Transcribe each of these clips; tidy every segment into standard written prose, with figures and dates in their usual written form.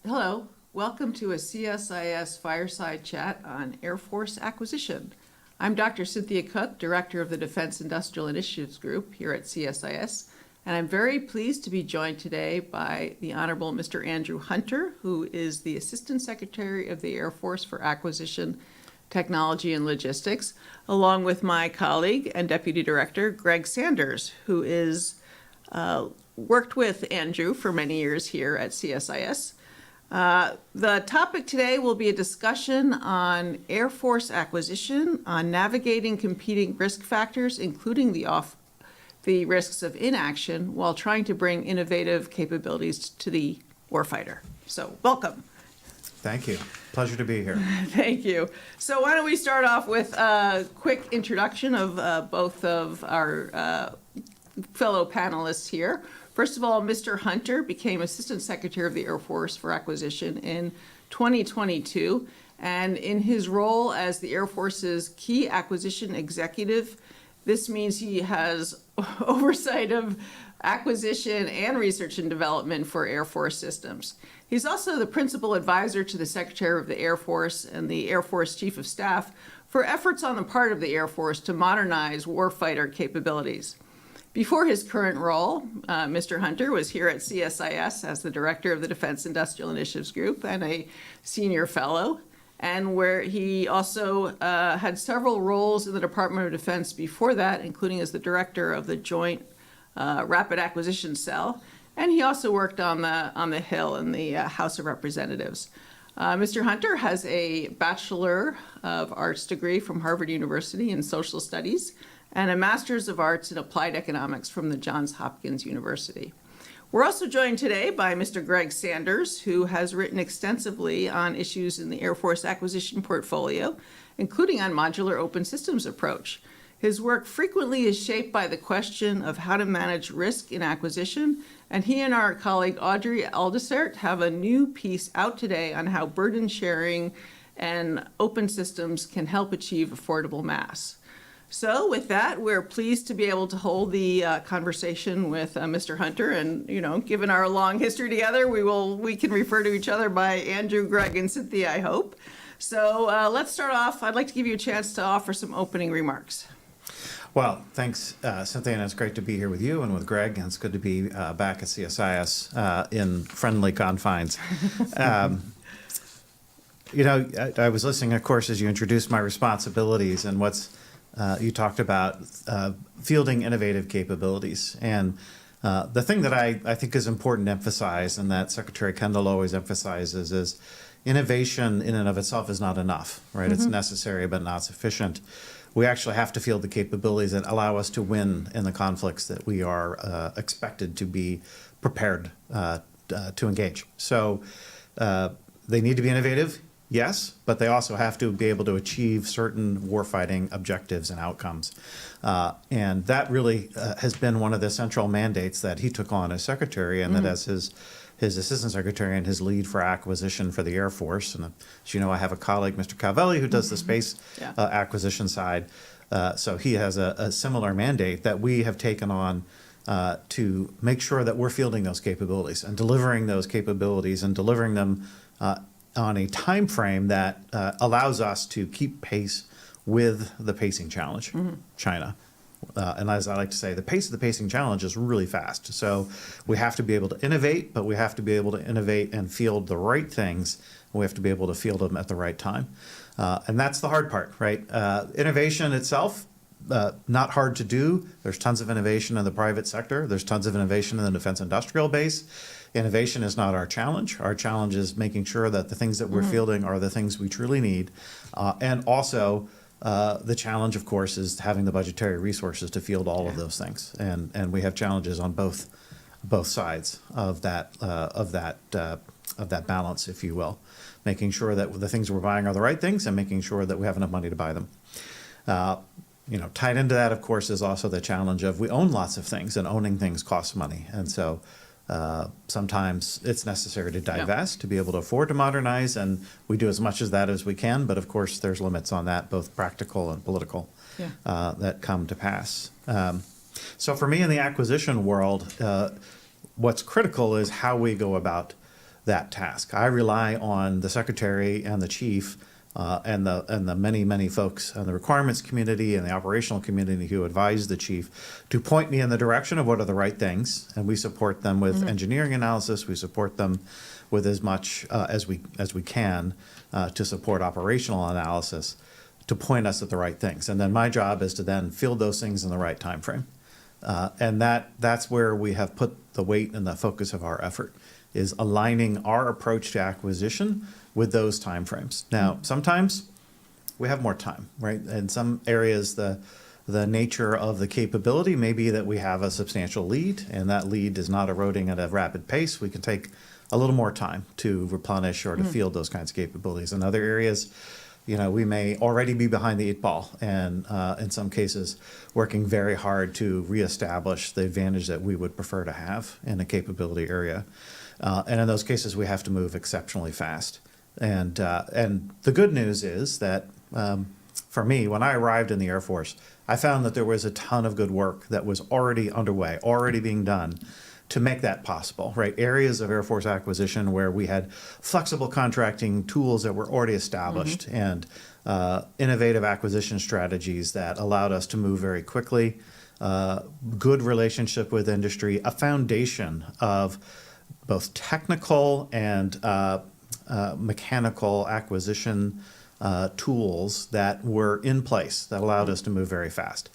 Hello, welcome to a CSIS fireside chat on Air Force acquisition. I'm Dr. Cynthia Cook, Director of the Defense Industrial Initiatives Group here at CSIS, and I'm very pleased to be joined today by the Honorable Mr. Andrew Hunter, who is the Assistant Secretary of the Air Force for Acquisition, Technology, and Logistics, along with my colleague and Deputy Director, Greg Sanders, who is worked with Andrew for many years here at CSIS. The topic today will be a discussion on Air Force acquisition, on navigating competing risk factors, including the risks of inaction, while trying to bring innovative capabilities to the warfighter. So, welcome. Thank you. Pleasure to be here. Thank you. So why don't we start off with a quick introduction of both of our fellow panelists here. First of all, Mr. Hunter became Assistant Secretary of the Air Force for Acquisition in 2022. And in his role as the Air Force's key acquisition executive, this means he has oversight of acquisition and research and development for Air Force systems. He's also the principal advisor to the Secretary of the Air Force and the Air Force Chief of Staff for efforts on the part of the Air Force to modernize warfighter capabilities. Before his current role, Mr. Hunter was here at CSIS as the Director of the Defense Industrial Initiatives Group and a Senior Fellow, and where he also had several roles in the Department of Defense before that, including as the Director of the Joint Rapid Acquisition Cell, and he also worked on the Hill in the House of Representatives. Mr. Hunter has a Bachelor of Arts degree from Harvard University in Social Studies and a Master's of Arts in Applied Economics from the Johns Hopkins University. We're also joined today by Mr. Greg Sanders, who has written extensively on issues in the Air Force acquisition portfolio, including on modular open systems approach. His work frequently is shaped by the question of how to manage risk in acquisition, and he and our colleague Audrey Aldisert have a new piece out today on how burden sharing and open systems can help achieve affordable mass. So with that, we're pleased to be able to hold the conversation with Mr. Hunter, and given our long history together, we can refer to each other by Andrew, Greg, and Cynthia, I hope. So let's start off. I'd like to give you a chance to offer some opening remarks. Well, thanks, Cynthia, and it's great to be here with you and with Greg, and it's good to be back at CSIS in friendly confines. I was listening, of course, as you introduced my responsibilities and you talked about fielding innovative capabilities. And the thing that I think is important to emphasize, and that Secretary Kendall always emphasizes, is innovation in and of itself is not enough, right? Mm-hmm. It's necessary but not sufficient. We actually have to field the capabilities that allow us to win in the conflicts that we are expected to be prepared to engage. So they need to be innovative. Yes, but they also have to be able to achieve certain warfighting objectives and outcomes. And that really has been one of the central mandates that he took on as secretary, and that as his assistant secretary and his lead for acquisition for the Air Force. And as you know, I have a colleague, Mr. Calvelli, who does the space acquisition side. So he has a similar mandate that we have taken on to make sure that we're fielding those capabilities and delivering those capabilities and delivering them on a time frame that allows us to keep pace with the pacing challenge, China. And as I like to say, the pace of the pacing challenge is really fast. So we have to be able to innovate, but we have to be able to innovate and field the right things. We have to be able to field them at the right time. And that's the hard part, right? Innovation itself, not hard to do. There's tons of innovation in the private sector. There's tons of innovation in the defense industrial base. Innovation is not our challenge. Our challenge is making sure that the things that we're fielding are the things we truly need. And also, the challenge, of course, is having the budgetary resources to field all of those things. And we have challenges on both sides of that balance, if you will. Making sure that the things we're buying are the right things and making sure that we have enough money to buy them. Tied into that, of course, is also the challenge of we own lots of things, and owning things costs money. And so sometimes it's necessary to divest to be able to afford to modernize, and we do as much as that as we can. But of course, there's limits on that, both practical and political, that come to pass. So for me in the acquisition world, what's critical is how we go about that task. I rely on the secretary and the chief and the many folks on the requirements community and the operational community who advise the chief to point me in the direction of what are the right things, and we support them with engineering analysis. We support them with as much as we can to support operational analysis to point us at the right things. And then my job is to then field those things in the right time frame. And that's where we have put the weight and the focus of our effort, is aligning our approach to acquisition with those timeframes. Now, sometimes we have more time, right? In some areas, the nature of the capability may be that we have a substantial lead, and that lead is not eroding at a rapid pace. We can take a little more time to replenish or to field those kinds of capabilities. In other areas, we may already be behind the 8 ball, and in some cases, working very hard to reestablish the advantage that we would prefer to have in a capability area. And in those cases, we have to move exceptionally fast. And the good news is that for me, when I arrived in the Air Force, I found that there was a ton of good work that was already underway, already being done to make that possible, right? Areas of Air Force acquisition where we had flexible contracting tools that were already established and innovative acquisition strategies that allowed us to move very quickly, good relationship with industry, a foundation of both technical and mechanical acquisition tools that were in place that allowed us to move very fast.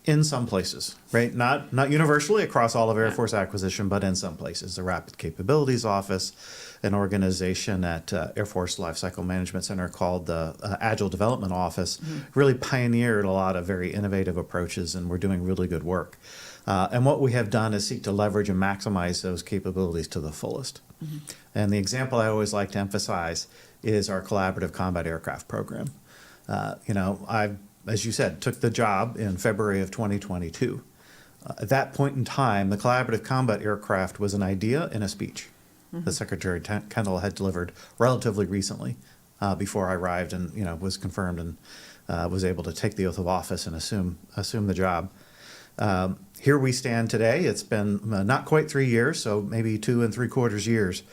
In some places, right? Not universally across all of Air Force acquisition, but in some places. The Rapid Capabilities Office, an organization at Air Force Lifecycle Management Center called the Agile Development Office, really pioneered a lot of very innovative approaches, and we're doing really good work. And what we have done is seek to leverage and maximize those capabilities to the fullest. And the example I always like to emphasize is our collaborative combat aircraft program. As you said, took the job in February of 2022. At that point in time, the collaborative combat aircraft was an idea and a speech that Secretary Kendall had delivered relatively recently before I arrived and was confirmed and was able to take the oath of office and assume the job. Here we stand today. It's been not quite 3 years, so maybe 2 3/4 years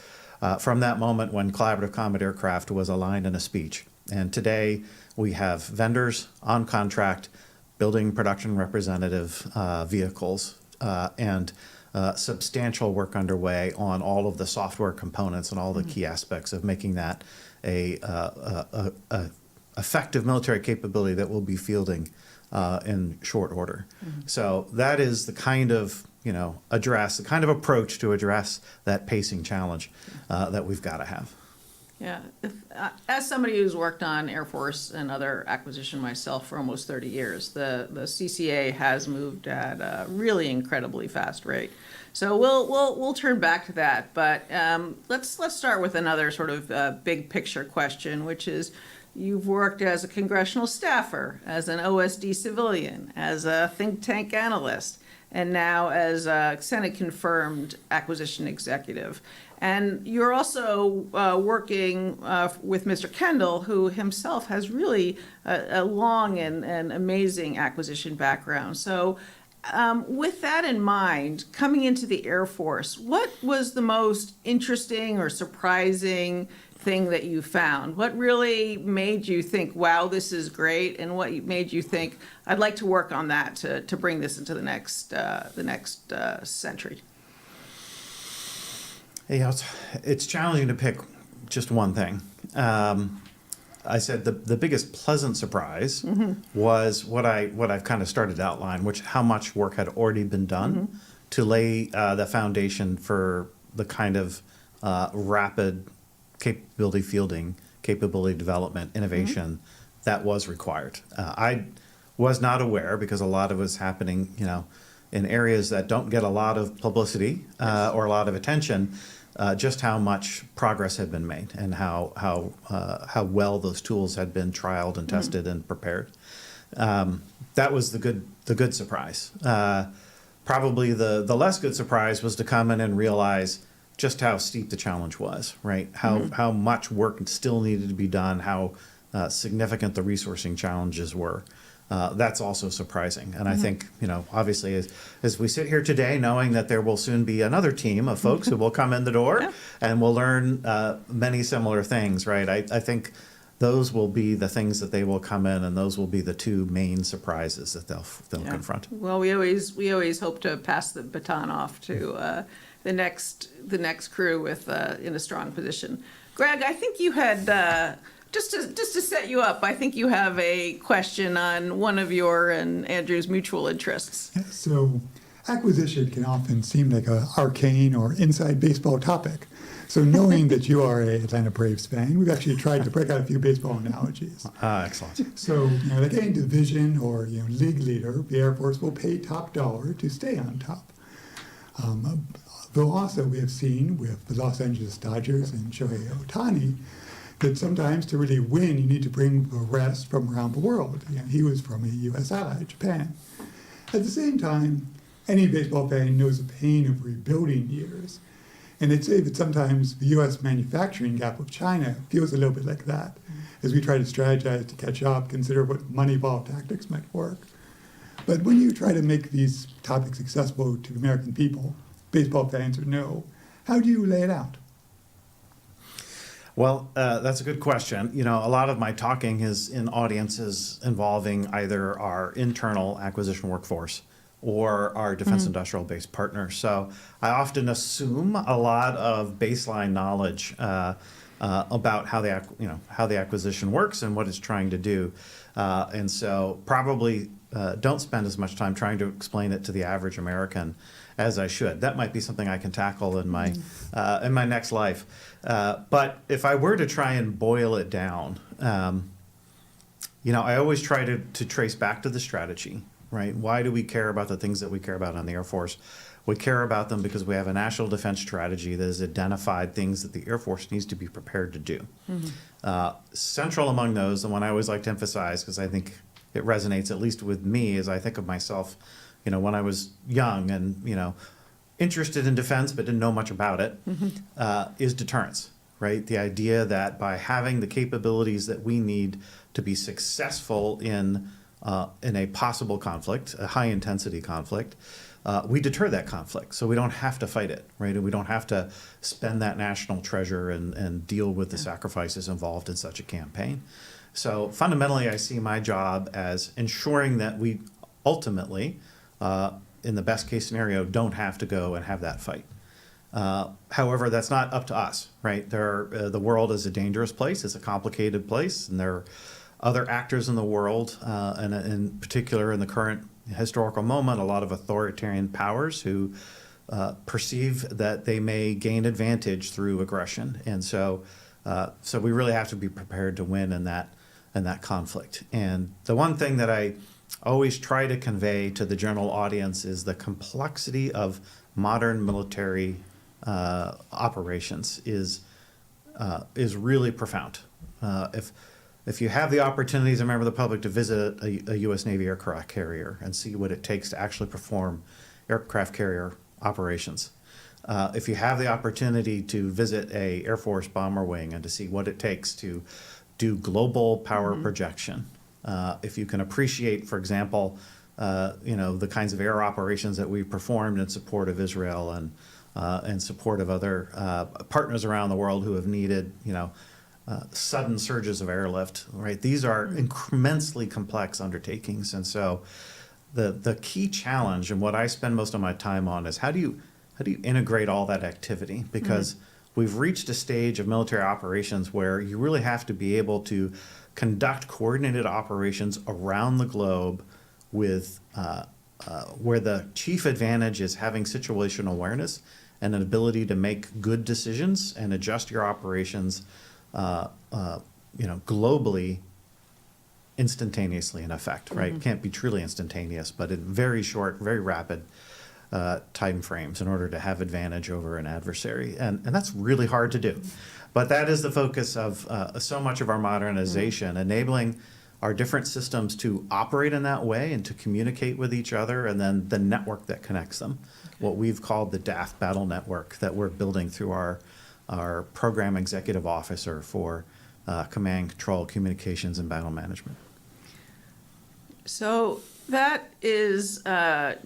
from that moment when collaborative combat aircraft was aligned in a speech. And today we have vendors on contract building production representative vehicles and substantial work underway on all of the software components and all the key aspects of making that a effective military capability that we'll be fielding in short order. So that is the kind of the kind of approach to address that pacing challenge that we've got to have. Yeah, as somebody who's worked on Air Force and other acquisition myself for almost 30 years, the CCA has moved at a really incredibly fast rate. So we'll turn back to that, but let's start with another sort of big picture question, which is you've worked as a congressional staffer, as an OSD civilian, as a think tank analyst, and now as a Senate-confirmed acquisition executive. And you're also working with Mr. Kendall, who himself has really a long and amazing acquisition background. So with that in mind, coming into the Air Force, what was the most interesting or surprising thing that you found? What really made you think, wow, this is great? And what made you think, I'd like to work on that to bring this into the next century? It's challenging to pick just one thing. I said the biggest pleasant surprise was what I've kind of started to outline, which how much work had already been done to lay the foundation for the kind of rapid capability fielding, capability development, innovation that was required. I was not aware, because a lot of it was happening, in areas that don't get a lot of publicity or a lot of attention, just how much progress had been made and how well those tools had been trialed and tested and prepared. That was the good surprise. Probably the less good surprise was to come in and realize just how steep the challenge was, right? How much work still needed to be done, how significant the resourcing challenges were. that's also surprising. And I think, obviously, as we sit here today, knowing that there will soon be another team of folks who will come in the door Yeah. and will learn many similar things, right? I think those will be the things that they will come in, and those will be the two main surprises that they'll Yeah. confront. Well, we always hope to pass the baton off to the next crew with in a strong position. Greg, I think you had just to set you up. I think you have a question on one of your and Andrew's mutual interests. Yeah, so acquisition can often seem like an arcane or inside baseball topic. So knowing that you are a Atlanta Braves fan, we've actually tried to break out a few baseball analogies. Excellent. So, like any division or league leader, the Air Force will pay top dollar to stay on top. Though also we have seen with the Los Angeles Dodgers and Shohei Ohtani that sometimes to really win, you need to bring the rest from around the world. He was from a U.S. ally, Japan. At the same time, any baseball fan knows the pain of rebuilding years. And they'd say that sometimes the U.S. manufacturing gap with China feels a little bit like that, as we try to strategize to catch up, consider what Moneyball tactics might work. But when you try to make these topics accessible to the American people, baseball fans would know, how do you lay it out? Well, that's a good question. A lot of my talking is in audiences involving either our internal acquisition workforce or our defense industrial base partners. So I often assume a lot of baseline knowledge about how the acquisition works and what it's trying to do, and so probably don't spend as much time trying to explain it to the average American as I should. That might be something I can tackle in my next life. But if I were to try and boil it down, I always try to trace back to the strategy. Right? Why do we care about the things that we care about on the Air Force? We care about them because we have a national defense strategy that has identified things that the Air Force needs to be prepared to do. Central among those, and one I always like to emphasize because I think it resonates at least with me as I think of myself, when I was young and, interested in defense but didn't know much about it, is deterrence, right? The idea that by having the capabilities that we need to be successful in a possible conflict, a high-intensity conflict, we deter that conflict, so we don't have to fight it, right? And we don't have to spend that national treasure and deal with the sacrifices involved in such a campaign. So fundamentally, I see my job as ensuring that we ultimately, in the best-case scenario, don't have to go and have that fight. However, that's not up to us, right? The world is a dangerous place. It's a complicated place, and there are other actors in the world, and in particular in the current historical moment, a lot of authoritarian powers who perceive that they may gain advantage through aggression, and so we really have to be prepared to win in that conflict. And the one thing that I always try to convey to the general audience is the complexity of modern military operations is really profound. If you have the opportunity as a member of the public to visit a U.S. Navy aircraft carrier and see what it takes to actually perform aircraft carrier operations, if you have the opportunity to visit a Air Force bomber wing and to see what it takes to do global power projection, if you can appreciate, for example, the kinds of air operations that we've performed in support of Israel and support of other partners around the world who have needed, sudden surges of airlift, right? These are immensely complex undertakings. And so the key challenge and what I spend most of my time on is how do you integrate all that activity? Because we've reached a stage of military operations where you really have to be able to conduct coordinated operations around the globe with where the chief advantage is having situational awareness and an ability to make good decisions and adjust your operations globally, instantaneously, in effect, right? It can't be truly instantaneous, but in very short, very rapid time frames in order to have advantage over an adversary. And that's really hard to do. But that is the focus of so much of our modernization, enabling our different systems to operate in that way and to communicate with each other, and then the network that connects them, what we've called the DAF battle network that we're building through our program executive officer for command, control, communications, and battle management. So that is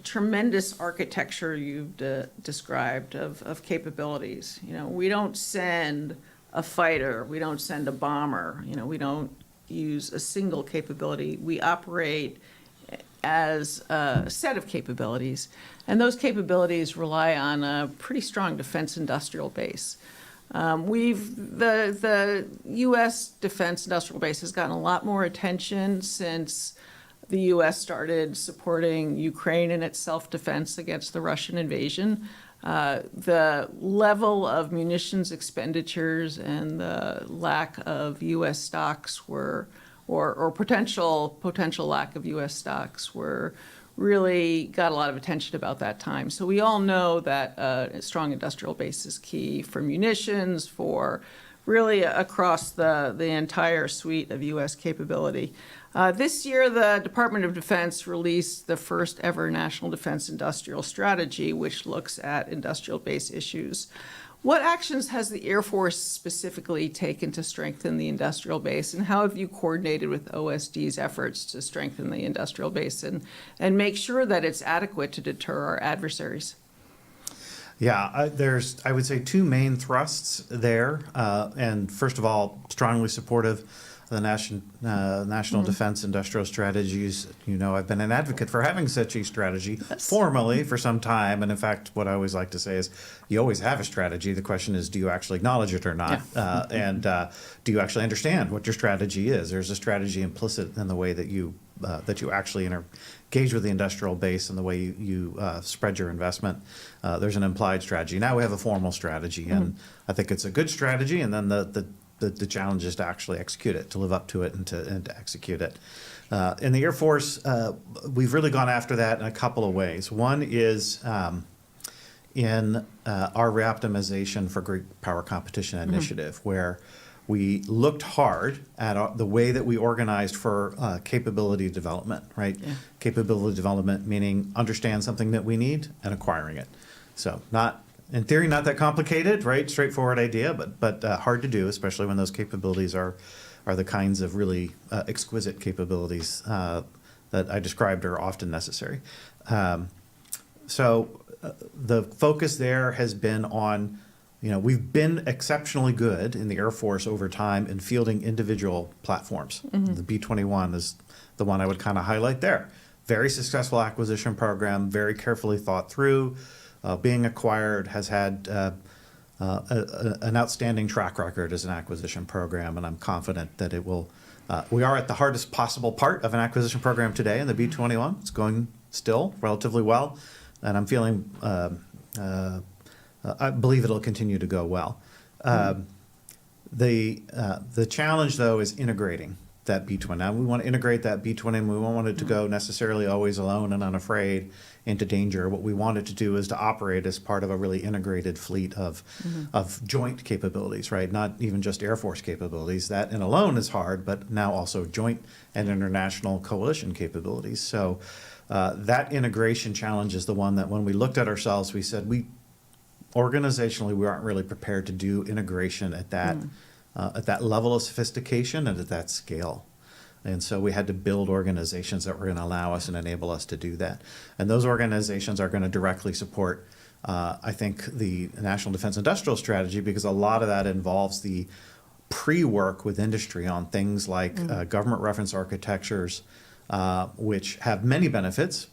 tremendous architecture you've described of capabilities. You know, we don't send a fighter, we don't send a bomber, you know, we don't use a single capability. We operate as a set of capabilities, and those capabilities rely on a pretty strong defense industrial base. The U.S. defense industrial base has gotten a lot more attention since the U.S. started supporting Ukraine in its self-defense against the Russian invasion. The level of munitions expenditures and the lack of U.S. stocks or potential lack of U.S. stocks were really got a lot of attention about that time. So we all know that a strong industrial base is key for munitions, for really across the entire suite of U.S. capability. This year, the Department of Defense released the first ever National Defense Industrial Strategy, which looks at industrial base issues. What actions has the Air Force specifically taken to strengthen the industrial base, and how have you coordinated with OSD's efforts to strengthen the industrial base and make sure that it's adequate to deter our adversaries? Yeah, there's, I would say, two main thrusts there. And first of all, strongly supportive of the National Defense Industrial Strategies. You know, I've been an advocate for having such a strategy formally for some time. And in fact, what I always like to say is you always have a strategy. The question is, do you actually acknowledge it or not? Yeah. Do you actually understand what your strategy is? There's a strategy implicit in the way that you actually engage with the industrial base and the way you spread your investment. There's an implied strategy. Now we have a formal strategy, and I think it's a good strategy. And then the challenge is to actually execute it, to live up to it, and to execute it. In the Air Force, we've really gone after that in a couple of ways. One is in our reoptimization for Great Power Competition initiative, where we looked hard at the way that we organized for capability development, right? Yeah. Capability development meaning understand something that we need and acquiring it. So not, in theory, not that complicated, right? Straightforward idea, but hard to do, especially when those capabilities are the kinds of really exquisite capabilities that I described are often necessary. So the focus there has been on, you know, we've been exceptionally good in the Air Force over time in fielding individual platforms. The B-21 is the one I would kind of highlight there. Very successful acquisition program, very carefully thought through. Being acquired, has had an outstanding track record as an acquisition program, and I'm confident that it will. We are at the hardest possible part of an acquisition program today in the B-21. It's going still relatively well, and I'm feeling. I believe it'll continue to go well. The challenge, though, is integrating that B-21. Now, we want to integrate that B-21. We won't want it to go necessarily always alone and unafraid into danger. What we want it to do is to operate as part of a really integrated fleet of joint capabilities, right? Not even just Air Force capabilities. That in alone is hard, but now also joint and international coalition capabilities. So that integration challenge is the one that when we looked at ourselves, we said organizationally, we aren't really prepared to do integration at that level of sophistication and at that scale. And so we had to build organizations that were going to allow us and enable us to do that. And those organizations are going to directly support, I think, the National Defense Industrial Strategy, because a lot of that involves the pre-work with industry on things like government reference architectures, which have many benefits.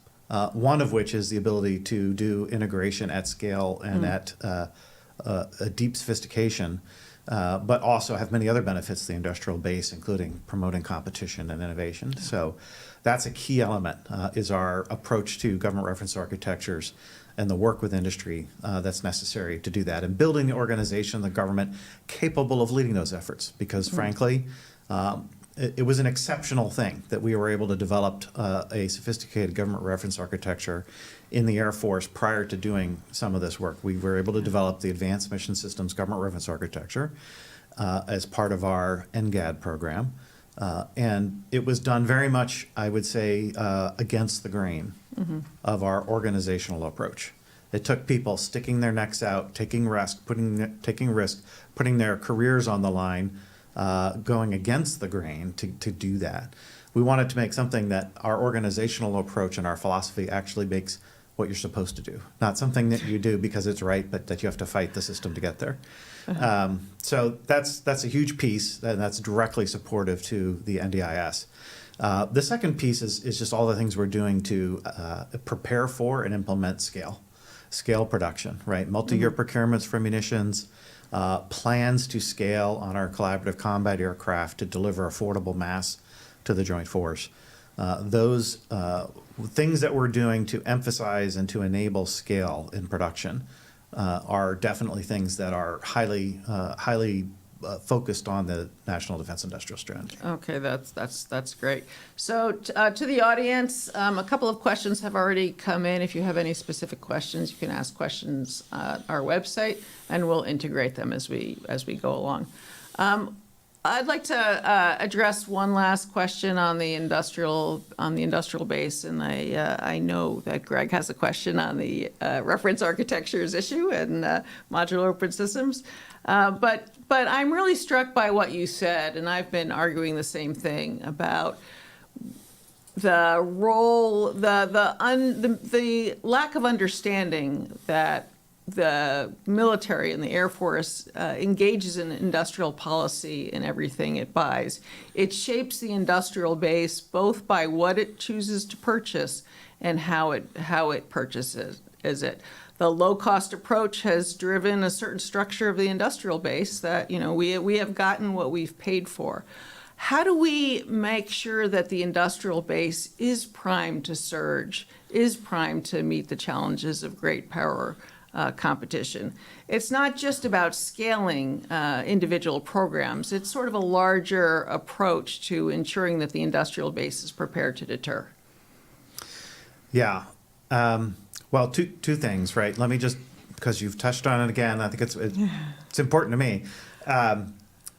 One of which is the ability to do integration at scale and at a deep sophistication, but also have many other benefits to the industrial base, including promoting competition and innovation. Yeah. So that's a key element, is our approach to government reference architectures and the work with industry that's necessary to do that, and building the organization, the government, capable of leading those efforts. Because frankly, it was an exceptional thing that we were able to develop a sophisticated government reference architecture in the Air Force prior to doing some of this work. We were able to develop the Advanced Mission Systems Government Reference Architecture as part of our NGAD program. And it was done very much, I would say, against the grain of our organizational approach. It took people sticking their necks out, taking risk, putting their careers on the line, going against the grain to do that. We wanted to make something that our organizational approach and our philosophy actually makes what you're supposed to do, not something that you do because it's right, but that you have to fight the system to get there. So that's a huge piece, and that's directly supportive to the NDIS. The second piece is just all the things we're doing to prepare for and implement scale production, right? Multi-year procurements for munitions, plans to scale on our collaborative combat aircraft to deliver affordable mass to the Joint Force. Those things that we're doing to emphasize and to enable scale in production are definitely things that are highly focused on the National Defense Industrial Strategy. Okay, that's great. So to the audience, a couple of questions have already come in. If you have any specific questions, you can ask questions at our website, and we'll integrate them as we go along. I'd like to address one last question on the industrial base, and I know that Greg has a question on the reference architectures issue and modular open systems, but I'm really struck by what you said, and I've been arguing the same thing about the role, the lack of understanding that the military and the Air Force engages in industrial policy in everything it buys. It shapes the industrial base both by what it chooses to purchase and how it purchases it. The low-cost approach has driven a certain structure of the industrial base that, we have gotten what we've paid for. How do we make sure that the industrial base is primed to surge, is primed to meet the challenges of great power competition? It's not just about scaling individual programs. It's sort of a larger approach to ensuring that the industrial base is prepared to deter. Yeah. Well, two things, right? Let me just, because you've touched on it again, I think it's important to me.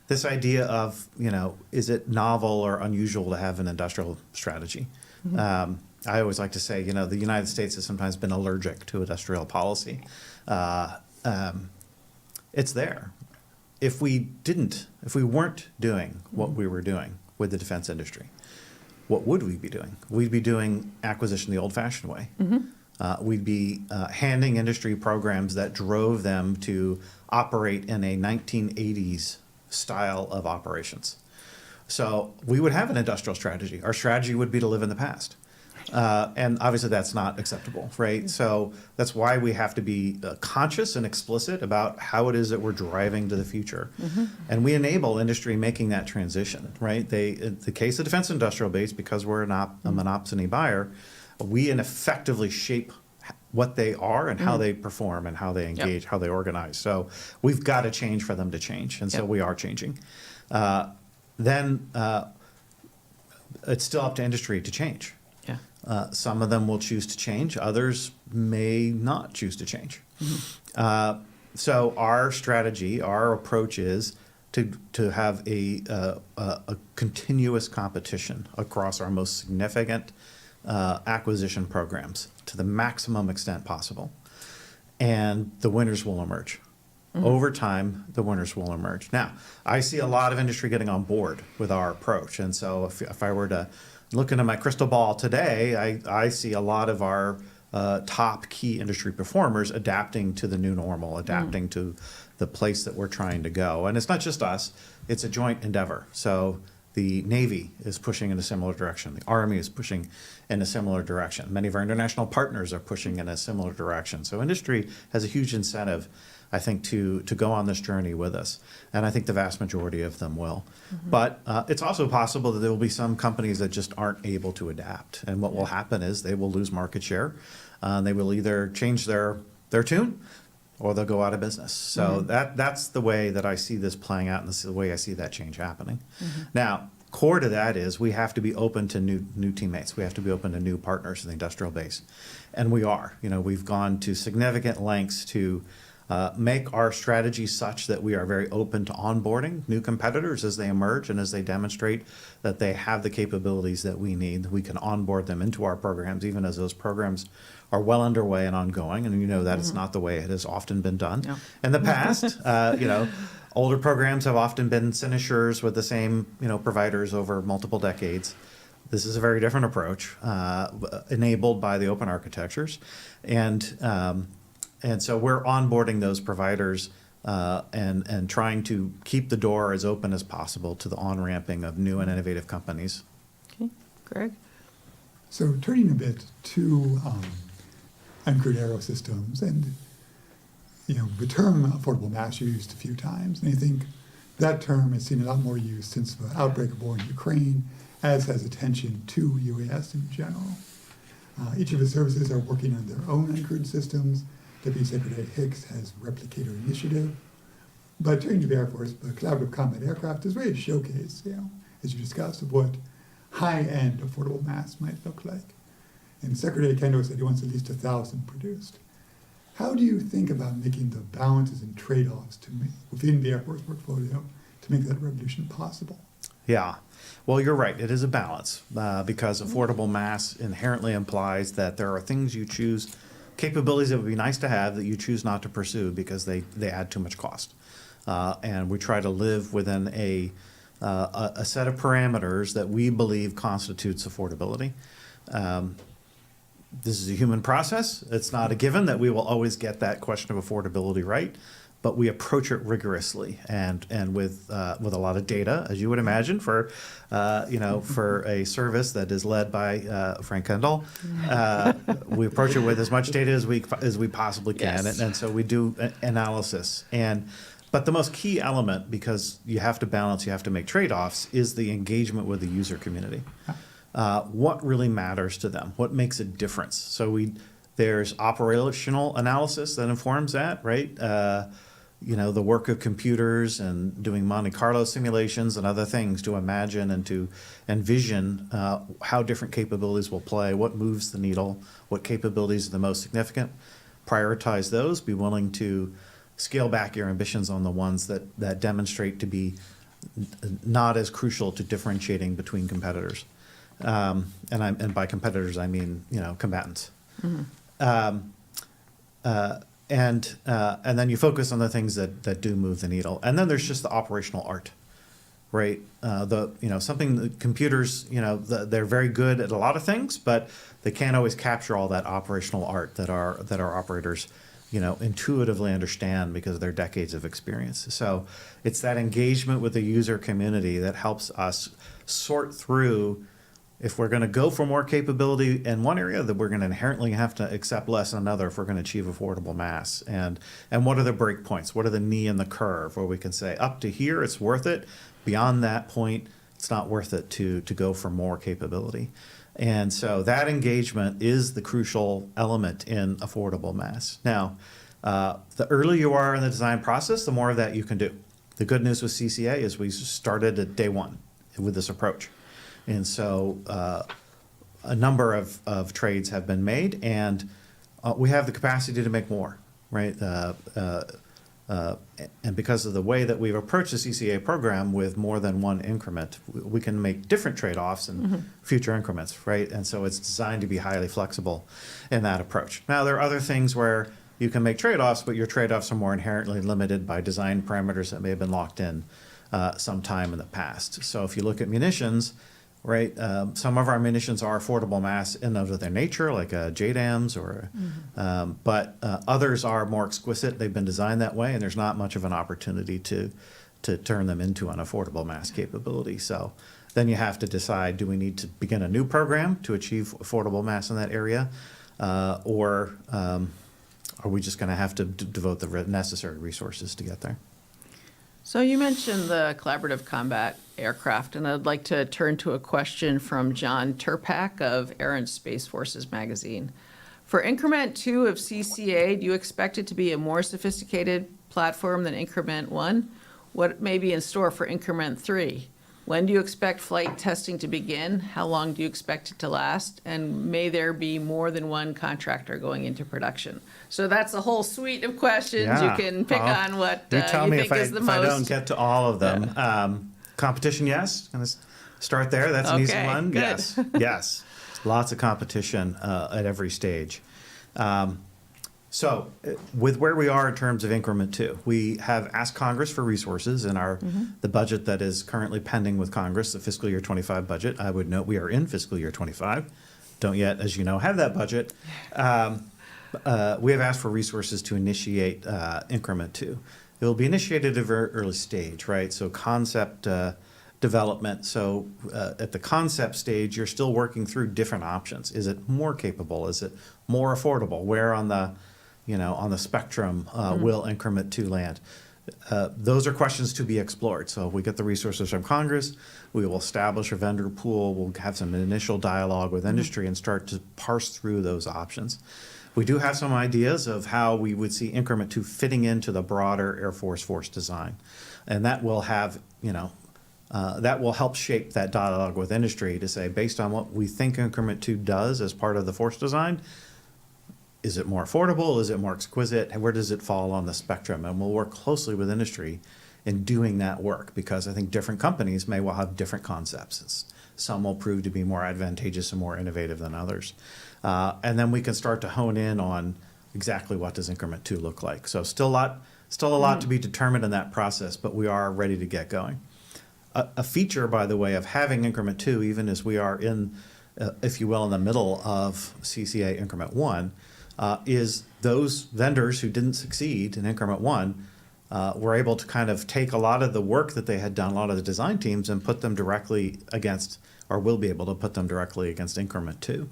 This idea of, is it novel or unusual to have an industrial strategy? Mm-hmm. I always like to say, the United States has sometimes been allergic to industrial policy. It's there. If we weren't doing what we were doing with the defense industry, what would we be doing? We'd be doing acquisition the old-fashioned way. Mm-hmm. We'd be handing industry programs that drove them to operate in a 1980s style of operations. So we would have an industrial strategy. Our strategy would be to live in the past. And obviously that's not acceptable, right? So that's why we have to be conscious and explicit about how it is that we're driving to the future. Mm-hmm. And we enable industry making that transition, right? In the case of defense industrial base, because we're a monopsony buyer, we effectively shape what they are and how they perform and how they engage, how they organize. So we've got to change for them to change. And so we are changing. Then it's still up to industry to change. Some of them will choose to change. Others may not choose to change. Mm-hmm. So our strategy, our approach is to have a continuous competition across our most significant acquisition programs to the maximum extent possible. And the winners will emerge. Mm-hmm. Over time, the winners will emerge. Now, I see a lot of industry getting on board with our approach. And so if I were to look into my crystal ball today, I see a lot of our top key industry performers adapting to the new normal, adapting to the place that we're trying to go. And it's not just us, it's a joint endeavor. So the Navy is pushing in a similar direction. The Army is pushing in a similar direction. Many of our international partners are pushing in a similar direction. So industry has a huge incentive, I think, to go on this journey with us. And I think the vast majority of them will. Mm-hmm. But it's also possible that there will be some companies that just aren't able to adapt. And what will happen is they will lose market share. They will either change their tune or they'll go out of business. So that's the way that I see this playing out, and this is the way I see that change happening. Mm-hmm. Now, core to that is we have to be open to new teammates. We have to be open to new partners in the industrial base. And we are. We've gone to significant lengths to make our strategy such that we are very open to onboarding new competitors as they emerge and as they demonstrate that they have the capabilities that we need. We can onboard them into our programs, even as those programs are well underway and ongoing. And that is not the way it has often been done in the past. Older programs have often been sinistures with the same, providers over multiple decades. This is a very different approach, enabled by the open architectures, and so we're onboarding those providers and trying to keep the door as open as possible to the on-ramping of new and innovative companies. Okay, Greg? So turning a bit to uncrewed aero systems, and the term affordable mass used a few times, and I think that term has seen a lot more use since the outbreak of war in Ukraine, as has attention to UAS in general. Each of the services are working on their own uncrewed systems. Deputy Secretary Hicks has Replicator Initiative. But turning to the Air Force, the collaborative combat aircraft is really a showcase, as you discussed, of what high-end affordable mass might look like. And Secretary Kendo said he wants at least 1,000 produced. How do you think about making the balances and trade-offs within the Air Force portfolio to make that revolution possible? Yeah. Well, you're right. It is a balance because affordable mass inherently implies that there are things you choose, capabilities that would be nice to have that you choose not to pursue because they add too much cost. And we try to live within a set of parameters that we believe constitutes affordability. This is a human process. It's not a given that we will always get that question of affordability right, but we approach it rigorously and with a lot of data, as you would imagine, for a service that is led by Frank Kendall. We approach it with as much data as we possibly can, Yes. and so we do analysis. But the most key element, because you have to balance, you have to make trade-offs, is the engagement with the user community. What really matters to them? What makes a difference? So there's operational analysis that informs that, right? The work of computers and doing Monte Carlo simulations and other things to imagine and to envision how different capabilities will play, what moves the needle, what capabilities are the most significant. Prioritize those, be willing to scale back your ambitions on the ones that demonstrate to be not as crucial to differentiating between competitors. And by competitors, I mean, combatants. Mm-hmm. And then you focus on the things that do move the needle. And then there's just the operational art, right? Computers, they're very good at a lot of things, but they can't always capture all that operational art that our operators, intuitively understand because of their decades of experience. So it's that engagement with the user community that helps us sort through if we're going to go for more capability in one area, that we're going to inherently have to accept less in another if we're going to achieve affordable mass. And what are the breakpoints? What are the knee in the curve where we can say up to here it's worth it. Beyond that point, it's not worth it to go for more capability. And so that engagement is the crucial element in affordable mass. Now, the earlier you are in the design process, the more of that you can do. The good news with CCA is we started at day one with this approach. And so a number of trades have been made, and we have the capacity to make more, right? And because of the way that we've approached the CCA program with more than one increment, we can make different trade-offs in future increments, right? And so it's designed to be highly flexible in that approach. Now, there are other things where you can make trade-offs, but your trade-offs are more inherently limited by design parameters that may have been locked in sometime in the past. So if you look at munitions, right, some of our munitions are affordable mass in of their nature, like JDAMs, but others are more exquisite. They've been designed that way, and there's not much of an opportunity to turn them into an affordable mass capability. So then you have to decide, do we need to begin a new program to achieve affordable mass in that area, or are we just going to have to devote the necessary resources to get there? So you mentioned the collaborative combat aircraft, and I'd like to turn to a question from John Turpak of Air and Space Forces magazine. For Increment 2 of CCA, do you expect it to be a more sophisticated platform than Increment 1? What may be in store for Increment 3? When do you expect flight testing to begin? How long do you expect it to last? And may there be more than one contractor going into production? So that's a whole suite of questions. Yeah. You can pick on what You tell you me think is the most. if I don't get to all of them. Competition, yes. Gonna start there. That's an easy Okay, one. good. Yes, yes. Lots of competition at every stage. So with where we are in terms of increment 2, we have asked Congress for resources in the budget that is currently pending with Congress, the fiscal year 25 budget. I would note we are in fiscal year 25. Don't yet, as you know, have that budget. We have asked for resources to initiate increment 2. It will be initiated at a very early stage, right? So concept development. So at the concept stage, you're still working through different options. Is it more capable? Is it more affordable? Where on the spectrum will increment 2 land? Those are questions to be explored. So if we get the resources from Congress, we will establish a vendor pool. We'll have some initial dialogue with industry and start to parse through those options. We do have some ideas of how we would see increment 2 fitting into the broader Air Force design. And that will have, that will help shape that dialogue with industry to say, based on what we think increment 2 does as part of the force design, is it more affordable? Is it more exquisite? And where does it fall on the spectrum? And we'll work closely with industry in doing that work, because I think different companies may well have different concepts. Some will prove to be more advantageous and more innovative than others. And then we can start to hone in on exactly what does increment 2 look like. So still a lot to be determined in that process, but we are ready to get going. A feature, by the way, of having increment 2, even as we are in, if you will, in the middle of CCA increment 1, is those vendors who didn't succeed in increment 1 were able to kind of take a lot of the work that they had done, a lot of the design teams, and put them directly against, or will be able to put them directly against increment 2.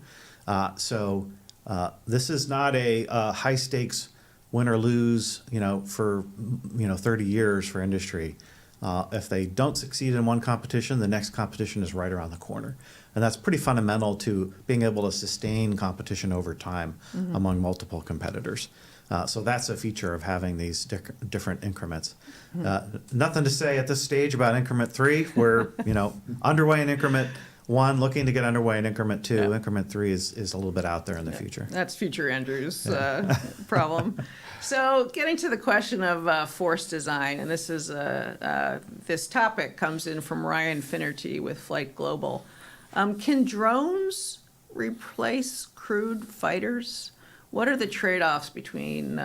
So this is not a high stakes win or lose, for 30 years for industry. If they don't succeed in one competition, the next competition is right around the corner. And that's pretty fundamental to being able to sustain competition over time among multiple competitors. So that's a feature of having these different increments. Nothing to say at this stage about increment 3. We're underway in increment 1, looking to get underway in increment 2. Yeah. Increment 3 is a little bit out there in the future. That's future Andrew's problem. So getting to the question of force design, and this is this topic comes in from Ryan Finnerty with Flight Global. Can drones replace crewed fighters? What are the trade-offs between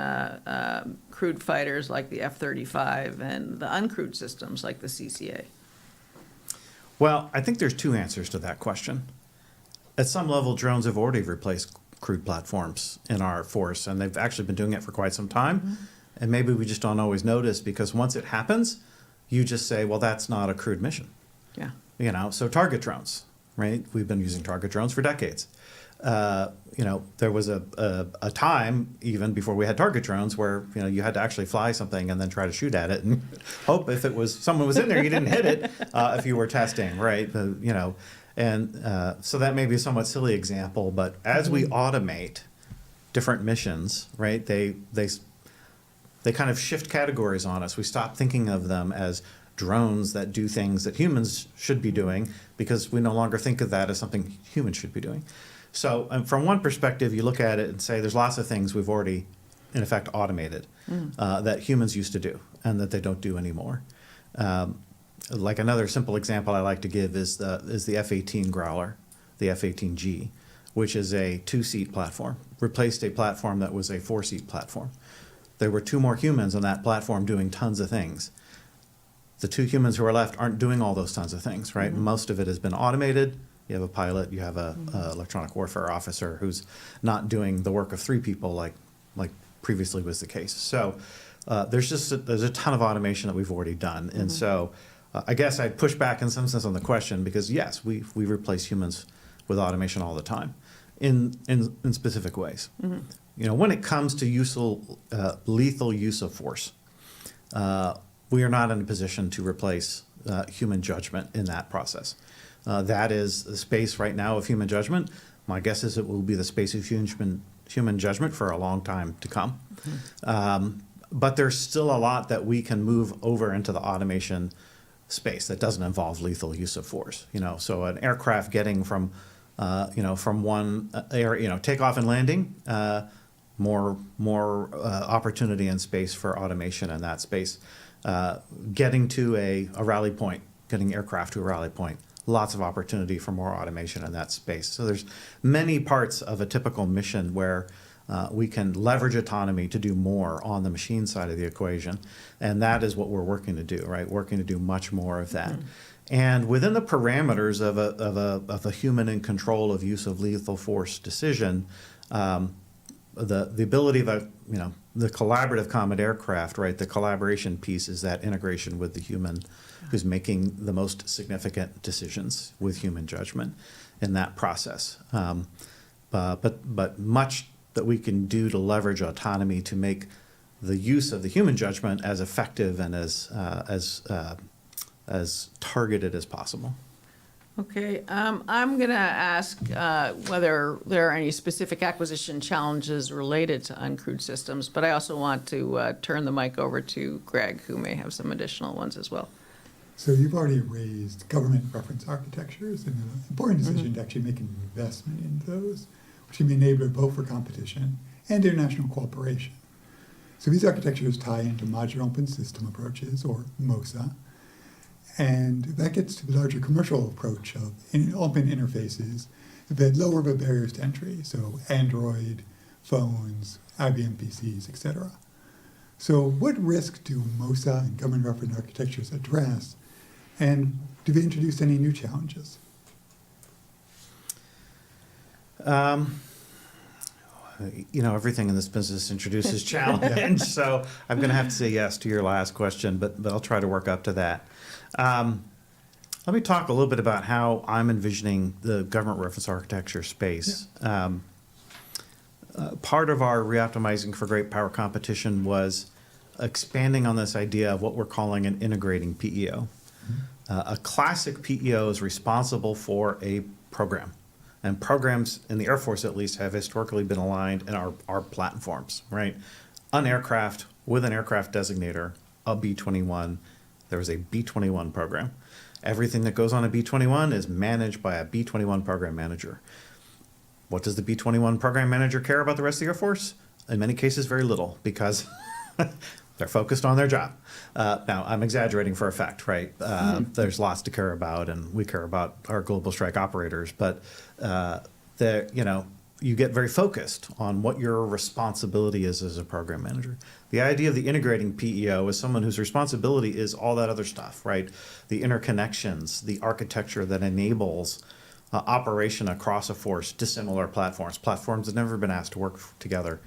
crewed fighters like the F-35 and the uncrewed systems like the CCA? Well, I think there's 2 answers to that question. At some level, drones have already replaced crewed platforms in our force, and they've actually been doing it for quite some time. And maybe we just don't always notice, because once it happens, you just say, well, that's not a crewed mission. Yeah. So target drones, right? We've been using target drones for decades. There was a time, even before we had target drones, where you had to actually fly something and then try to shoot at it and hope if someone was in there, you didn't hit it if you were testing, right? So that may be a somewhat silly example, but as we automate different missions, right, they kind of shift categories on us. We stop thinking of them as drones that do things that humans should be doing, because we no longer think of that as something humans should be doing. So from one perspective, you look at it and say there's lots of things we've already, in effect, automated that humans used to do and that they don't do anymore. Like another simple example I like to give is the F-18 Growler, the F-18G, which is a 2-seat platform, replaced a platform that was a 4-seat platform. There were 2 more humans on that platform doing tons of things. The 2 humans who are left aren't doing all those tons of things, right? Most of it has been automated. You have a pilot, you have a electronic warfare officer who's not doing the work of 3 people like previously was the case. So there's a ton of automation that we've already done. And so I guess I'd push back in some sense on the question, because yes, we replace humans with automation all the time in specific ways. When it comes to lethal use of force, we are not in a position to replace human judgment in that process. That is the space right now of human judgment. My guess is it will be the space of human judgment for a long time to come. But there's still a lot that we can move over into the automation space that doesn't involve lethal use of force. So an aircraft getting from one area, takeoff and landing, more opportunity and space for automation in that space. Getting to a rally point, getting aircraft to a rally point, lots of opportunity for more automation in that space. So there's many parts of a typical mission where we can leverage autonomy to do more on the machine side of the equation. And that is what we're working to do, right? Working to do much more of that. And within the parameters of a human in control of use of lethal force decision, the ability of the collaborative combat aircraft, right? The collaboration piece is that integration with the human who's making the most significant decisions with human judgment in that process. But much that we can do to leverage autonomy to make the use of the human judgment as effective and as targeted as possible. Okay, I'm going to ask whether there are any specific acquisition challenges related to uncrewed systems, but I also want to turn the mic over to Greg, who may have some additional ones as well. So you've already raised government reference architectures and an important decision to actually make an investment in those, which can be an enabler both for competition and international cooperation. So these architectures tie into modular open system approaches, or MOSA, and that gets to the larger commercial approach of open interfaces that lower the barriers to entry, so Android, phones, IBM PCs, etc. So what risk do MOSA and government reference architectures address, and do they introduce any new challenges? Everything in this business introduces challenge, so I'm going to have to say yes to your last question, but I'll try to work up to that. Let me talk a little bit about how I'm envisioning the government reference architecture space. Yeah. Part of our Reoptimizing for Great Power competition was expanding on this idea of what we're calling an integrating PEO. A classic PEO is responsible for a program. And programs, in the Air Force at least, have historically been aligned in our platforms, right? An aircraft with an aircraft designator, a B-21, there is a B-21 program. Everything that goes on a B-21 is managed by a B-21 program manager. What does the B-21 program manager care about the rest of the Air Force? In many cases, very little, because they're focused on their job. Now, I'm exaggerating for effect, right? There's lots to care about, and we care about our global strike operators, but you get very focused on what your responsibility is as a program manager. The idea of the integrating PEO is someone whose responsibility is all that other stuff, right? The interconnections, the architecture that enables operation across a force, dissimilar platforms that have never been asked to work together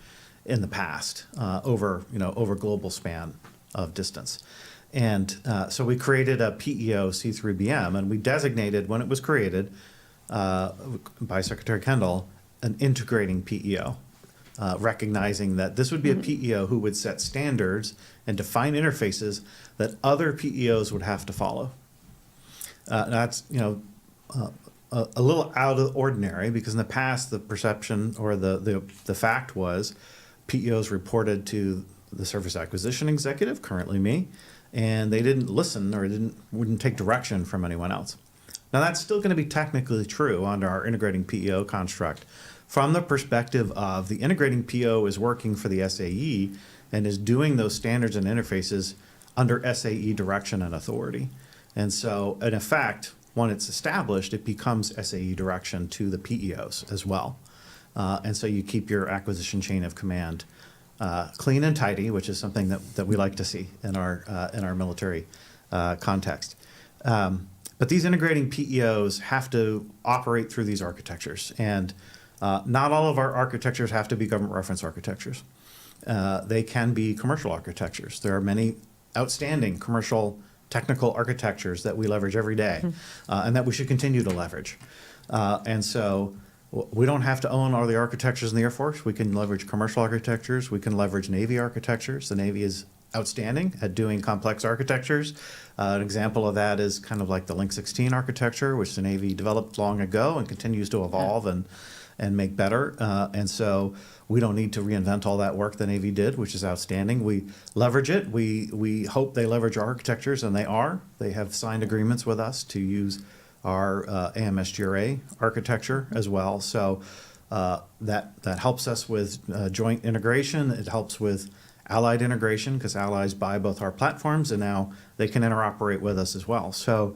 in the past over global span of distance. And so we created a PEO C3BM, and we designated, when it was created by Secretary Kendall, an integrating PEO, recognizing that this would be a PEO who would set standards and define interfaces that other PEOs would have to follow. That's a little out of the ordinary, because in the past the perception or the fact was PEOs reported to the Service Acquisition Executive, currently me, and they didn't listen or wouldn't take direction from anyone else. Now that's still going to be technically true under our integrating PEO construct, from the perspective of the integrating PEO is working for the SAE and is doing those standards and interfaces under SAE direction and authority. And so, in effect, when it's established, it becomes SAE direction to the PEOs as well. And so you keep your acquisition chain of command clean and tidy, which is something that we like to see in our military context. But these integrating PEOs have to operate through these architectures, and not all of our architectures have to be government reference architectures. They can be commercial architectures. There are many outstanding commercial technical architectures that we leverage every day, and that we should continue to leverage. And so we don't have to own all the architectures in the Air Force. We can leverage commercial architectures. We can leverage Navy architectures. The Navy is outstanding at doing complex architectures. An example of that is kind of like the Link 16 architecture, which the Navy developed long ago and continues to evolve and make better. And so we don't need to reinvent all that work the Navy did, which is outstanding. We leverage it. We hope they leverage our architectures, and they are. They have signed agreements with us to use our AMSGRA architecture as well. So that helps us with joint integration. It helps with allied integration, because allies buy both our platforms, and now they can interoperate with us as well. So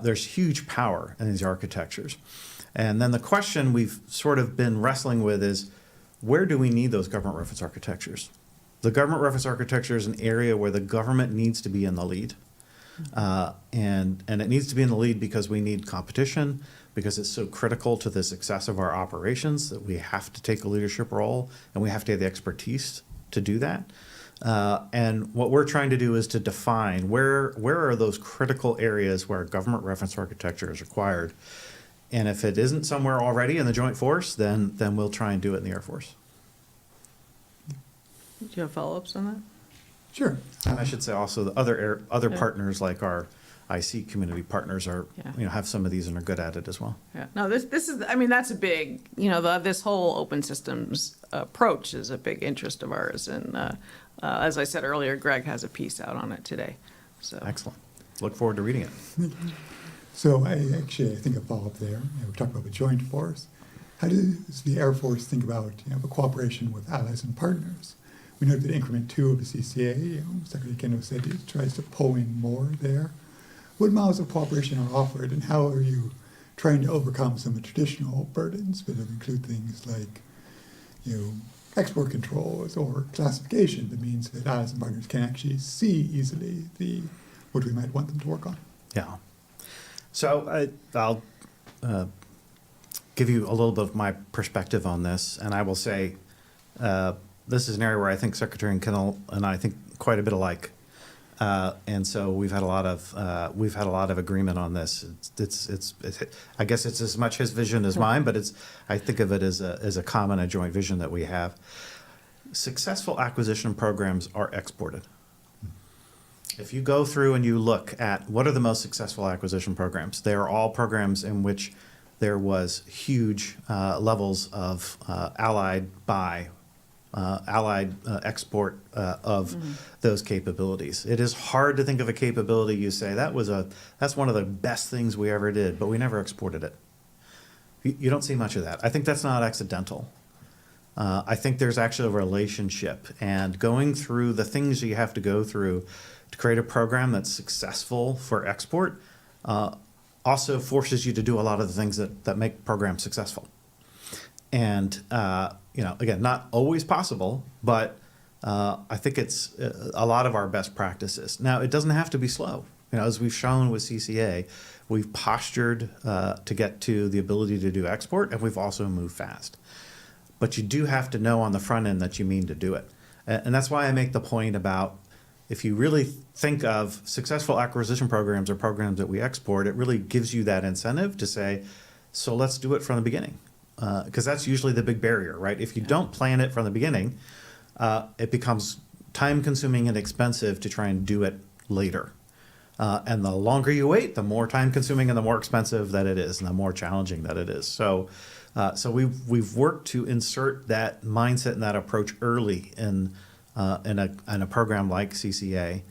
there's huge power in these architectures. And then the question we've sort of been wrestling with is, where do we need those government reference architectures? The government reference architecture is an area where the government needs to be in the lead. And it needs to be in the lead because we need competition, because it's so critical to the success of our operations that we have to take a leadership role and we have to have the expertise to do that. And what we're trying to do is to define where are those critical areas where government reference architecture is required. And if it isn't somewhere already in the Joint Force, then we'll try and do it in the Air Force. Do you have follow-ups on that? Sure. And I should say also the other partners like our IC community partners are, have some of these and are good at it as well. Yeah, no, this is, I mean, that's a big, this whole open systems approach is a big interest of ours. And as I said earlier, Greg has a piece out on it today, so. Excellent. Look forward to reading it. So I think a follow-up there. We talked about the Joint Force. How does the Air Force think about the cooperation with allies and partners? We know that increment 2 of the CCA, Secretary Kendall said he tries to pull in more there. What models of cooperation are offered, and how are you trying to overcome some of the traditional burdens that include things like, export controls or classification that means that allies and partners can actually see easily what we might want them to work on? Yeah. So I'll give you a little bit of my perspective on this, and I will say this is an area where I think Secretary Kendall and I think quite a bit alike, and so we've had a lot of agreement on this. It's I guess it's as much his vision as mine, but I think of it as a common and joint vision that we have. Successful acquisition programs are exported. If you go through and you look at what are the most successful acquisition programs, they are all programs in which there was huge levels of allied export of those capabilities. It is hard to think of a capability you say that's one of the best things we ever did, but we never exported it. You don't see much of that. I think that's not accidental. I think there's actually a relationship, and going through the things you have to go through to create a program that's successful for export also forces you to do a lot of the things that make programs successful. And again, not always possible, but I think it's a lot of our best practices. Now, it doesn't have to be slow. As we've shown with CCA, we've postured to get to the ability to do export, and we've also moved fast. But you do have to know on the front end that you mean to do it. And that's why I make the point about if you really think of successful acquisition programs or programs that we export, it really gives you that incentive to say, so let's do it from the beginning. Because that's usually the big barrier, right? If you don't plan it from the beginning, it becomes time-consuming and expensive to try and do it later. And the longer you wait, the more time-consuming and the more expensive that it is, and the more challenging that it is. So we've worked to insert that mindset and that approach early in a program like CCA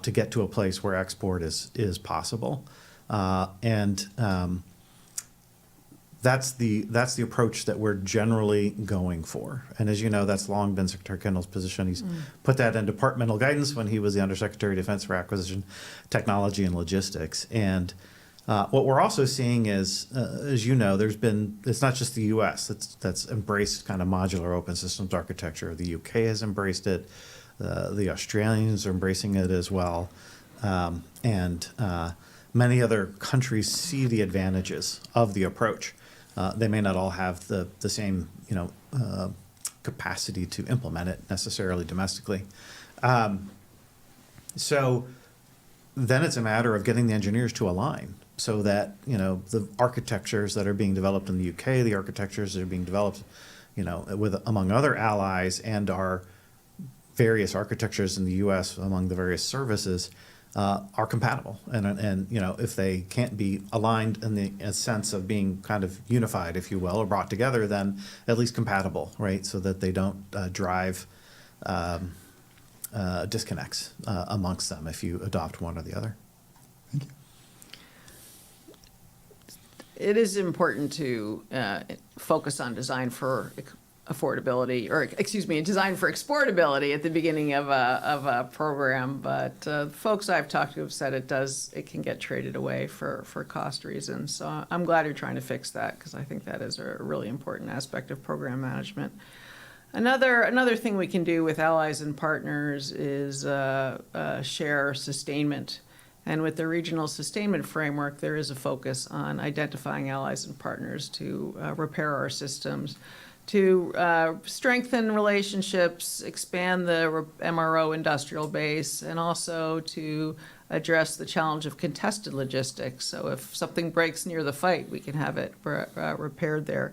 to get to a place where export is possible, and that's the approach that we're generally going for. And as you know, that's long been Secretary Kendall's position. He's put that in departmental guidance when he was the Undersecretary of Defense for Acquisition, Technology, and Logistics. And what we're also seeing is, as you know, it's not just the U.S. that's embraced kind of modular open systems architecture. The U.K. has embraced it. The Australians are embracing it as well. And many other countries see the advantages of the approach. They may not all have the same capacity to implement it necessarily domestically. So then it's a matter of getting the engineers to align so that the architectures that are being developed in the UK, the architectures that are being developed with among other allies, and our various architectures in the US among the various services are compatible, and if they can't be aligned in the sense of being kind of unified, if you will, or brought together, then at least compatible, right? So that they don't drive disconnects amongst them if you adopt one or the other. Thank you. It is important to focus on design for affordability, or design for exportability at the beginning of a program. But folks I've talked to have said it can get traded away for cost reasons. So I'm glad you're trying to fix that, because I think that is a really important aspect of program management. Another thing we can do with allies and partners is share sustainment. And with the regional sustainment framework, there is a focus on identifying allies and partners to repair our systems, to strengthen relationships, expand the MRO industrial base, and also to address the challenge of contested logistics. So if something breaks near the fight, we can have it repaired there.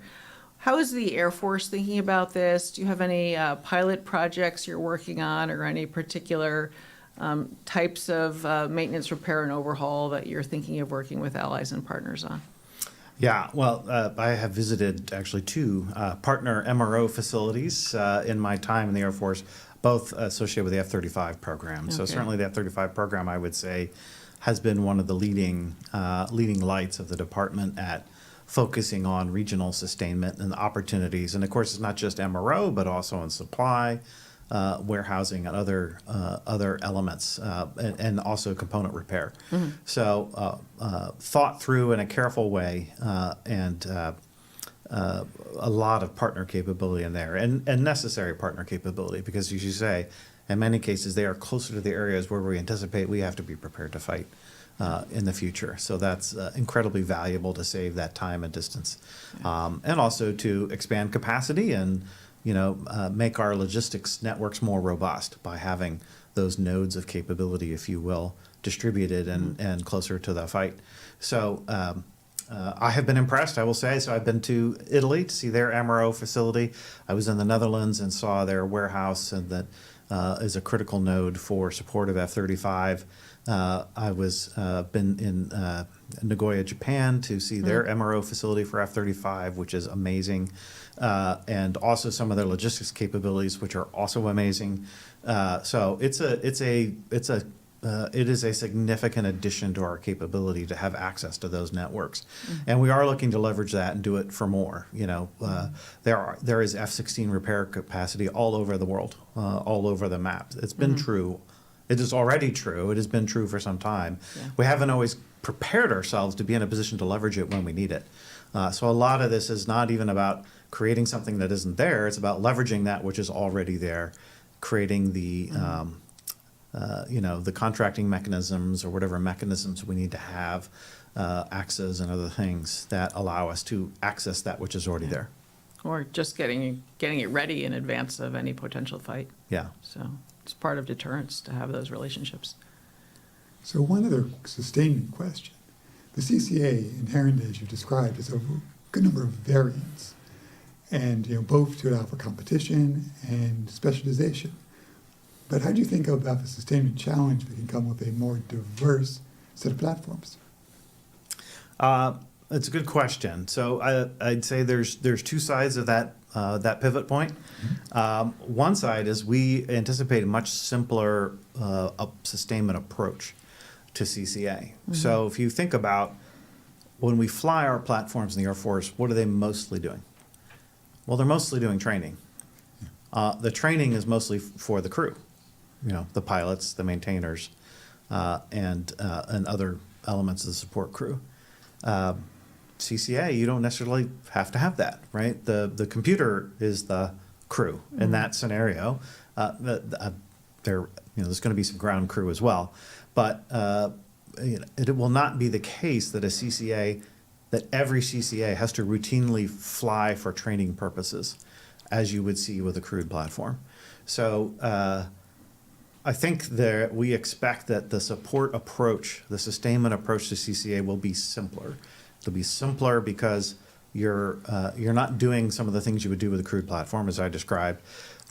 How is the Air Force thinking about this? Do you have any pilot projects you're working on, or any particular types of maintenance, repair, and overhaul that you're thinking of working with allies and partners on? Yeah, well, I have visited actually two partner MRO facilities in my time in the Air Force, both associated with the F-35 program. So Okay. certainly the F-35 program, I would say, has been one of the leading lights of the department at focusing on regional sustainment and the opportunities. And of course, it's not just MRO, but also in supply, warehousing, and other elements, and also component repair. Mm-hmm. So thought through in a careful way, and a lot of partner capability in there, and necessary partner capability, because as you say, in many cases, they are closer to the areas where we anticipate we have to be prepared to fight in the future. So that's incredibly valuable to save that time and distance, and also to expand capacity and make our logistics networks more robust by having those nodes of capability, if you will, distributed and closer to the fight. So I have been impressed, I will say. So I've been to Italy to see their MRO facility. I was in the Netherlands and saw their warehouse, and that is a critical node for support of F-35. I was been in Nagoya, Japan, to see their MRO facility for F-35, which is amazing, and also some of their logistics capabilities, which are also amazing. So it is a significant addition to our capability to have access to those networks, and we are looking to leverage that and do it for more. There is F-16 repair capacity all over the world, all over the map. It's been true. It is already true. It has been true for some time. Yeah. We haven't always prepared ourselves to be in a position to leverage it when we need it. So a lot of this is not even about creating something that isn't there. It's about leveraging that which is already there, creating the the contracting mechanisms or whatever mechanisms we need to have, access and other things that allow us to access that which is already there. Or just getting it ready in advance of any potential fight. Yeah. So it's part of deterrence to have those relationships. So one other sustainment question. The CCA, inherent as you described, has a good number of variants, and both to allow for competition and specialization. But how do you think about the sustainment challenge we can come with a more diverse set of platforms? It's a good question. So I'd say there's two sides of that pivot point. One side is we anticipate a much simpler sustainment approach to CCA. So if you think about when we fly our platforms in the Air Force, what are they mostly doing? Well, they're mostly doing training. The training is mostly for the crew, the pilots, the maintainers, and other elements of the support crew. CCA, you don't necessarily have to have that, right? The computer is the crew in that scenario. There's going to be some ground crew as well, but it will not be the case that every CCA has to routinely fly for training purposes, as you would see with a crewed platform. So I think we expect that the support approach, the sustainment approach to CCA will be simpler. It'll be simpler because you're not doing some of the things you would do with a crewed platform, as I described.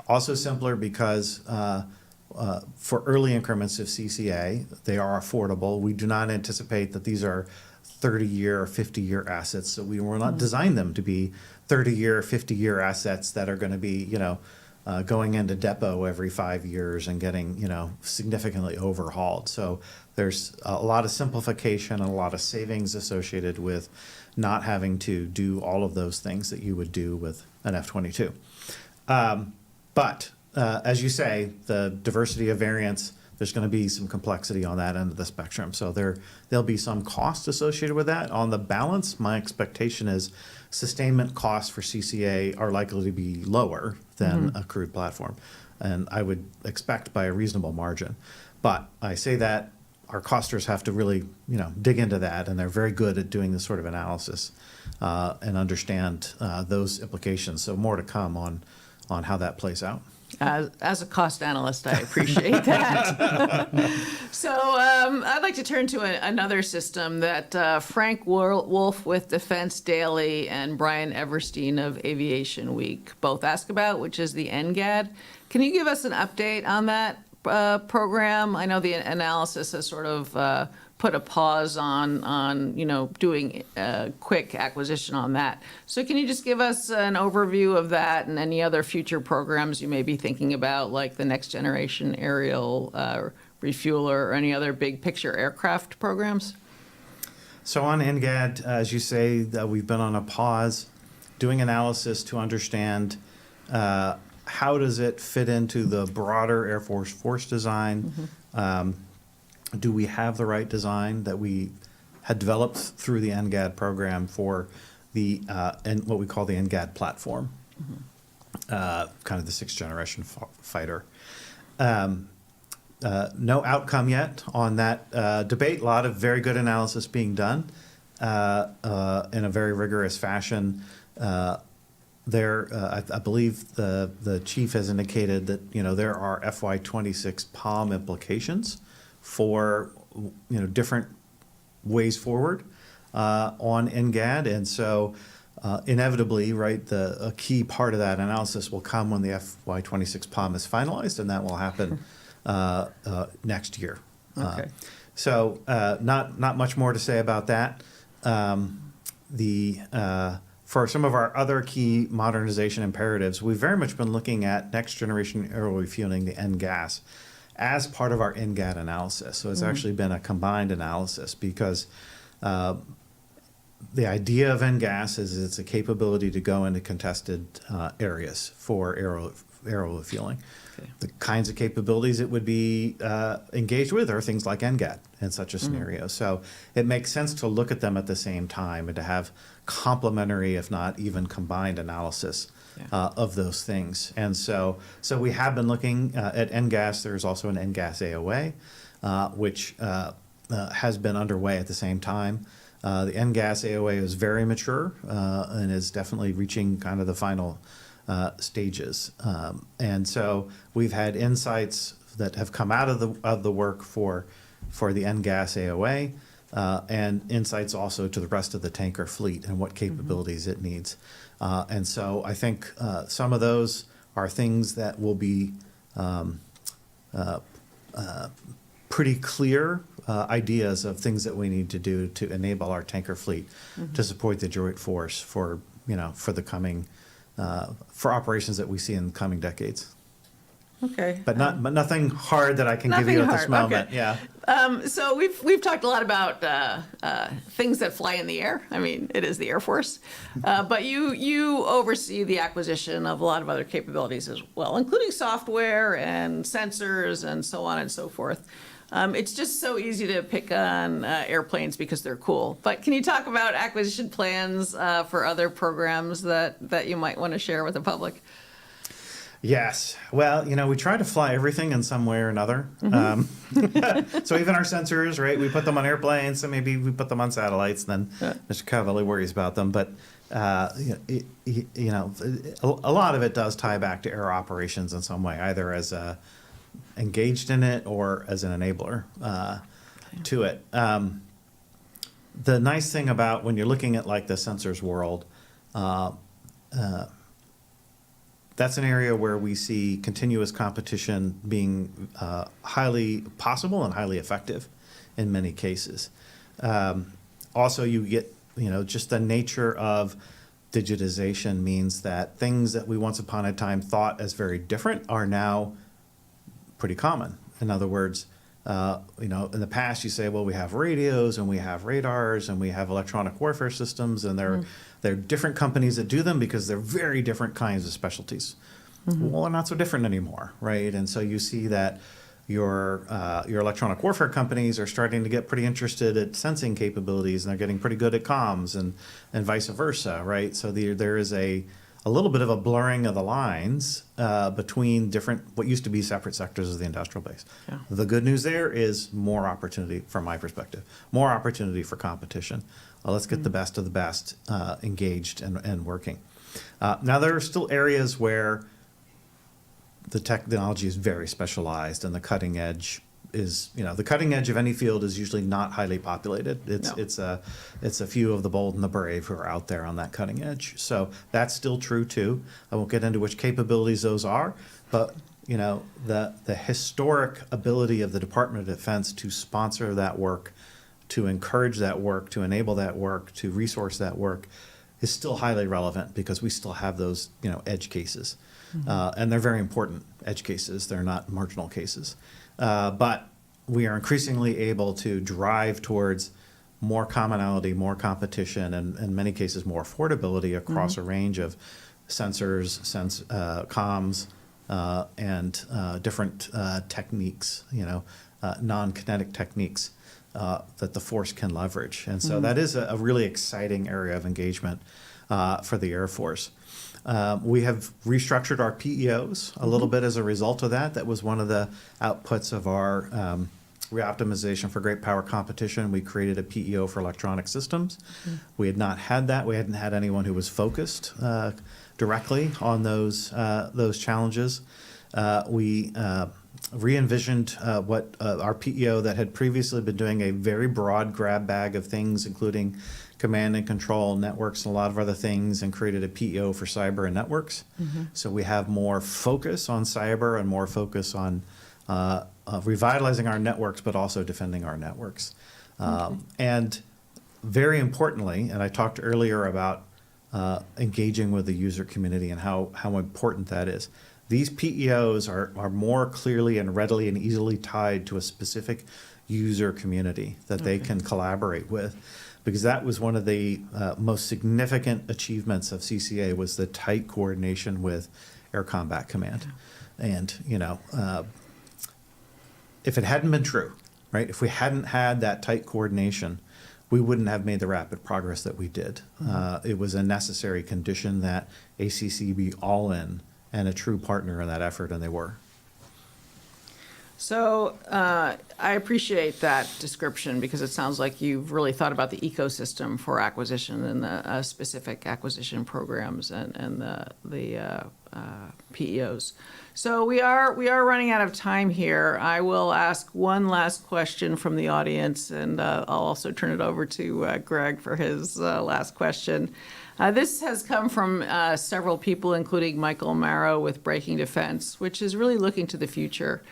Also simpler because for early increments of CCA, they are affordable. We do not anticipate that these are 30-year or 50-year assets, so we will not design them to be 30-year, 50-year assets that are going to be, going into depot every 5 years and getting, significantly overhauled. So there's a lot of simplification and a lot of savings associated with not having to do all of those things that you would do with an F-22. But as you say, the diversity of variants, there's going to be some complexity on that end of the spectrum. So there'll be some cost associated with that. On the balance, my expectation is sustainment costs for CCA are likely to be lower than a crewed platform, and I would expect by a reasonable margin. But I say that our costers have to really, dig into that, and they're very good at doing this sort of analysis and understand those implications. So more to come on how that plays out. As a cost analyst, I appreciate that. So I'd like to turn to another system that Frank Wolf with Defense Daily and Brian Everstein of Aviation Week both ask about, which is the NGAD. Can you give us an update on that program? I know the analysis has sort of put a pause on doing a quick acquisition on that. So can you just give us an overview of that and any other future programs you may be thinking about, like the next generation aerial refueler or any other big picture aircraft programs? So on NGAD, as you say, we've been on a pause, doing analysis to understand how does it fit into the broader Air Force design. Do we have the right design that we had developed through the NGAD program for the and what we call the NGAD platform, kind of the sixth generation fighter? No outcome yet on that debate. A lot of very good analysis being done in a very rigorous fashion. I believe the chief has indicated that there are FY26 POM implications for different ways forward on NGAD, and so inevitably, right, a key part of that analysis will come when the FY26 POM is finalized, and that will happen next year. Okay. So not much more to say about that. For some of our other key modernization imperatives, we've very much been looking at next generation aerial refueling, the NGAS, as part of our NGAD analysis. So it's actually been a combined analysis because the idea of NGAS is it's a capability to go into contested areas for aerial refueling. Okay. The kinds of capabilities it would be engaged with are things like NGAD in such a scenario. So it makes sense to look at them at the same time and to have complementary, if not even combined analysis of those things. And so we have been looking at NGAS. There's also an NGAS AOA, which has been underway at the same time. The NGAS AOA is very mature and is definitely reaching kind of the final stages. And so we've had insights that have come out of the work for the NGAS AOA and insights also to the rest of the tanker fleet and what capabilities it needs. And so I think some of those are things that will be pretty clear ideas of things that we need to do to enable our tanker fleet to support the joint force for the coming for operations that we see in the coming decades. Okay. But nothing hard that I can give you at this moment. Okay. Yeah. So we've talked a lot about things that fly in the air. I mean, it is the Air Force, but you oversee the acquisition of a lot of other capabilities as well, including software and sensors and so on and so forth. It's just so easy to pick on airplanes because they're cool. But can you talk about acquisition plans for other programs that you might want to share with the public? Yes. Well, we try to fly everything in some way or another. So even our sensors, right? We put them on airplanes, so maybe we put them on satellites, and then Mr. Cavalli worries about them. But a lot of it does tie back to air operations in some way, either as engaged in it or as an enabler to it. The nice thing about when you're looking at like the sensors world, that's an area where we see continuous competition being highly possible and highly effective in many cases. Also, you get, just the nature of digitization means that things that we once upon a time thought as very different are now pretty common. In other words, in the past you say, well, we have radios and we have radars and we have electronic warfare systems, and they're different companies that do them because they're very different kinds of specialties. Well, they're not so different anymore, right? And so you see that your electronic warfare companies are starting to get pretty interested at sensing capabilities, and they're getting pretty good at comms, and vice versa, right? So there is a a little bit of a blurring of the lines between different, what used to be separate sectors of the industrial base. Yeah. The good news there is more opportunity, from my perspective, more opportunity for competition. Let's get the best of the best engaged and working. Now, there are still areas where the technology is very specialized and the cutting edge is, the cutting edge of any field is usually not highly populated. It's a few of the bold and the brave who are out there on that cutting edge. So that's still true too. I won't get into which capabilities those are, but the historic ability of the Department of Defense to sponsor that work, to encourage that work, to enable that work, to resource that work is still highly relevant because we still have those, edge cases. And they're very important edge cases. They're not marginal cases. But we are increasingly able to drive towards more commonality, more competition, and in many cases more affordability across a range of sensors, comms, and different techniques, non-kinetic techniques that the force can leverage. And so that is a really exciting area of engagement for the Air Force. We have restructured our PEOs a little bit as a result of that. That was one of the outputs of our reoptimization for great power competition. We created a PEO for electronic systems. We had not had that. We hadn't had anyone who was focused directly on those challenges. We re-envisioned what our PEO that had previously been doing a very broad grab bag of things, including command and control, networks, and a lot of other things, and created a PEO for cyber and networks. So we have more focus on cyber and more focus on revitalizing our networks, but also defending our networks. And very importantly, and I talked earlier about engaging with the user community and how important that is. These PEOs are more clearly and readily and easily tied to a specific user community that they can collaborate with, because that was one of the most significant achievements of CCA, was the tight coordination with Air Combat Command. And, if it hadn't been true, right, if we hadn't had that tight coordination, we wouldn't have made the rapid progress that we did. It was a necessary condition that ACC be all in and a true partner in that effort, and they were. So I appreciate that description, because it sounds like you've really thought about the ecosystem for acquisition and the specific acquisition programs and the PEOs. So we are running out of time here. I will ask one last question from the audience, and I'll also turn it over to Greg for his last question. This has come from several people, including Michael Marrow with Breaking Defense, which is really looking to the future.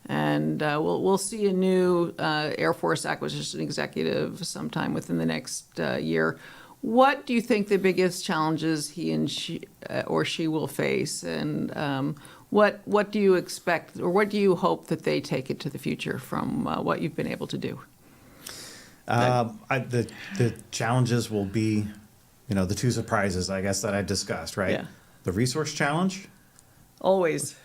And we'll see a new Air Force acquisition executive sometime within the next year. What do you think the biggest challenges he and she or she will face, and what do you expect, or what do you hope that they take into the future from what you've been able to do? The challenges will be, the two surprises, I guess, that I discussed, right? Yeah. The resource challenge. Always.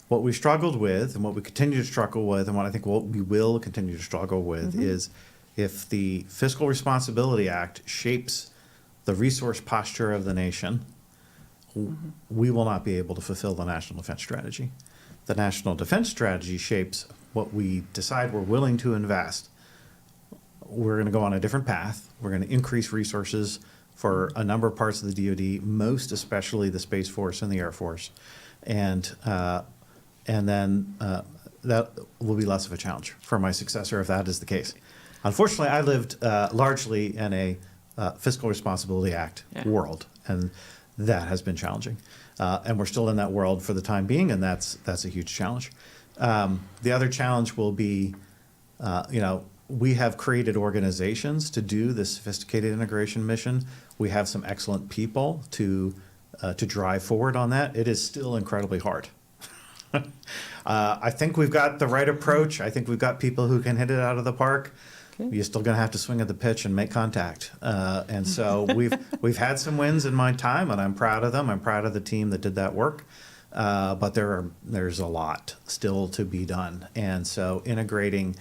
What we struggled with, and what we continue to struggle with, and what I think what we will continue to struggle with is, if the Fiscal Responsibility Act shapes the resource posture of the nation, we will not be able to fulfill the National Defense Strategy. The National Defense Strategy shapes what we decide we're willing to invest. We're going to go on a different path. We're going to increase resources for a number of parts of the DoD, most especially the Space Force and the Air Force, and then that will be less of a challenge for my successor if that is the case. Unfortunately, I lived largely in a Fiscal Responsibility Act world, and that has been challenging. And we're still in that world for the time being, and that's a huge challenge. The other challenge will be, we have created organizations to do this sophisticated integration mission. We have some excellent people to drive forward on that. It is still incredibly hard. I think we've got the right approach. I think we've got people who can hit it out of the park. Okay. You're still going to have to swing at the pitch and make contact. And so we've had some wins in my time, and I'm proud of them. I'm proud of the team that did that work. But there's a lot still to be done. And so integrating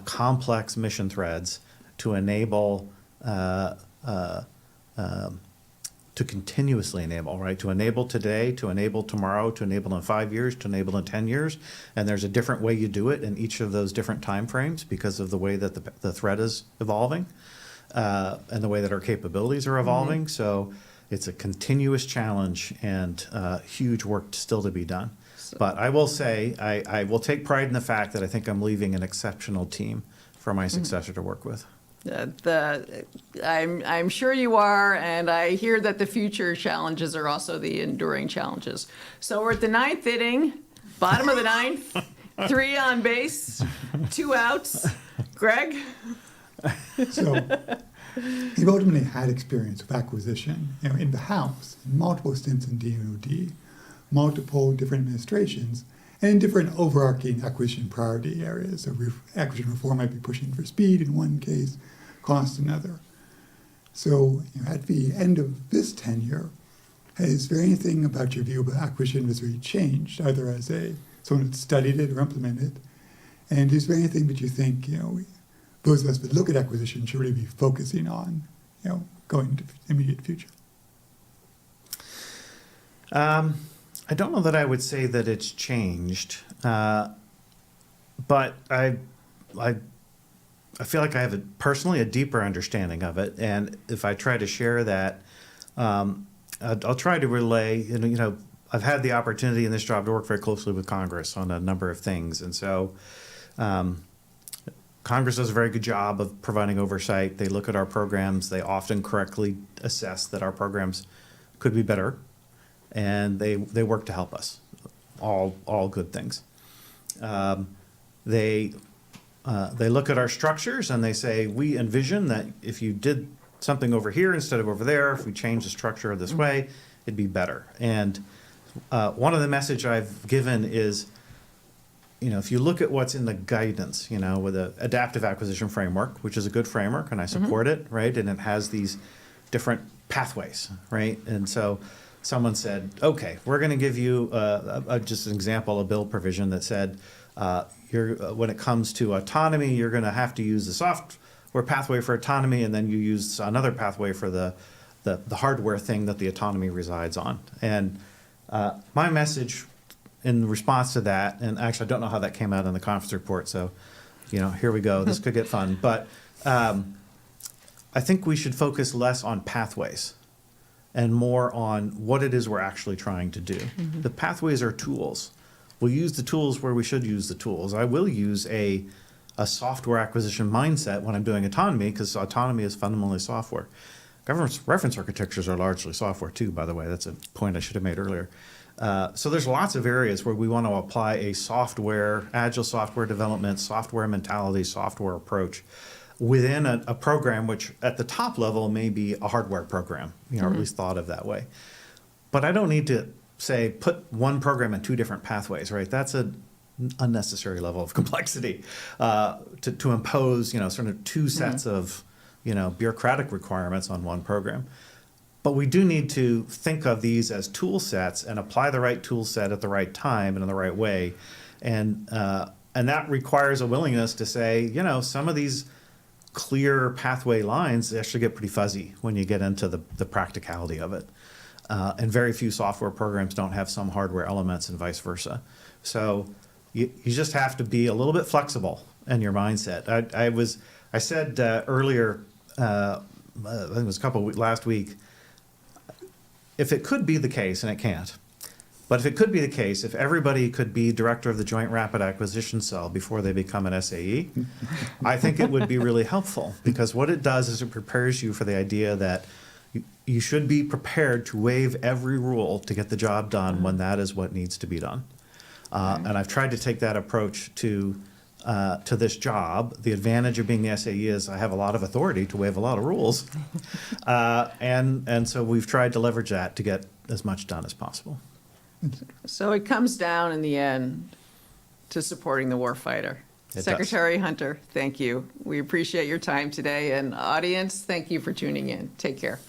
complex mission threads to enable to continuously enable, right? To enable today, to enable tomorrow, to enable in 5 years, to enable in 10 years. And there's a different way you do it in each of those different timeframes because of the way that the threat is evolving and the way that our capabilities are evolving. So it's a continuous challenge and huge work still to be done. But I will say, I will take pride in the fact that I think I'm leaving an exceptional team for my successor to work with. I'm sure you are, and I hear that the future challenges are also the enduring challenges. So we're at the ninth inning, bottom of the ninth, 3 on base, 2 outs. Greg? So you've ultimately had experience with acquisition, in the House, in multiple stints in DoD, multiple different administrations, and in different overarching acquisition priority areas. So acquisition reform might be pushing for speed in one case, cost another. So at the end of this tenure, has there anything about your view about acquisition that's really changed, either as someone that's studied it or implemented it? And is there anything that you think, those of us that look at acquisition should really be focusing on, going into the immediate future? I don't know that I would say that it's changed, but I feel like I have personally a deeper understanding of it, and if I try to share that, I'll try to relay. I've had the opportunity in this job to work very closely with Congress on a number of things, and so Congress does a very good job of providing oversight. They look at our programs. They often correctly assess that our programs could be better. And they work to help us, all good things. They look at our structures and they say, we envision that if you did something over here instead of over there, if we change the structure this way, it'd be better. And one of the message I've given is, if you look at what's in the guidance, with the adaptive acquisition framework, which is a good framework and I support it, right? And it has these different pathways, right? And so someone said, okay, we're going to give you just an example, a bill provision that said, when it comes to autonomy, you're going to have to use the software pathway for autonomy, and then you use another pathway for the hardware thing that the autonomy resides on. And my message in response to that, and actually I don't know how that came out in the conference report, so here we go. This could get fun. But I think we should focus less on pathways and more on what it is we're actually trying to do. The pathways are tools. We'll use the tools where we should use the tools. I will use a software acquisition mindset when I'm doing autonomy, because autonomy is fundamentally software. Government reference architectures are largely software too, by the way. That's a point I should have made earlier. So there's lots of areas where we want to apply a agile software development, software mentality, software approach within a program which at the top level may be a hardware program, or at least thought of that way. But I don't need to say put one program in 2 different pathways, right? That's an unnecessary level of complexity to impose, sort of 2 sets of, bureaucratic requirements on one program. But we do need to think of these as tool sets and apply the right tool set at the right time and in the right way. And that requires a willingness to say, some of these clear pathway lines actually get pretty fuzzy when you get into the practicality of it. And very few software programs don't have some hardware elements and vice versa. So you just have to be a little bit flexible in your mindset. I said earlier, I think it was last week, if it could be the case, and it can't, but if it could be the case, if everybody could be director of the Joint Rapid Acquisition Cell before they become an SAE, I think it would be really helpful, because what it does is it prepares you for the idea that you should be prepared to waive every rule to get the job done when that is what needs to be done. And I've tried to take that approach to this job. The advantage of being the SAE is I have a lot of authority to waive a lot of rules. And so we've tried to leverage that to get as much done as possible. So it comes down in the end to supporting the warfighter. It Secretary Hunter, thank you. We appreciate your time today. And audience, thank you for tuning in. Take care.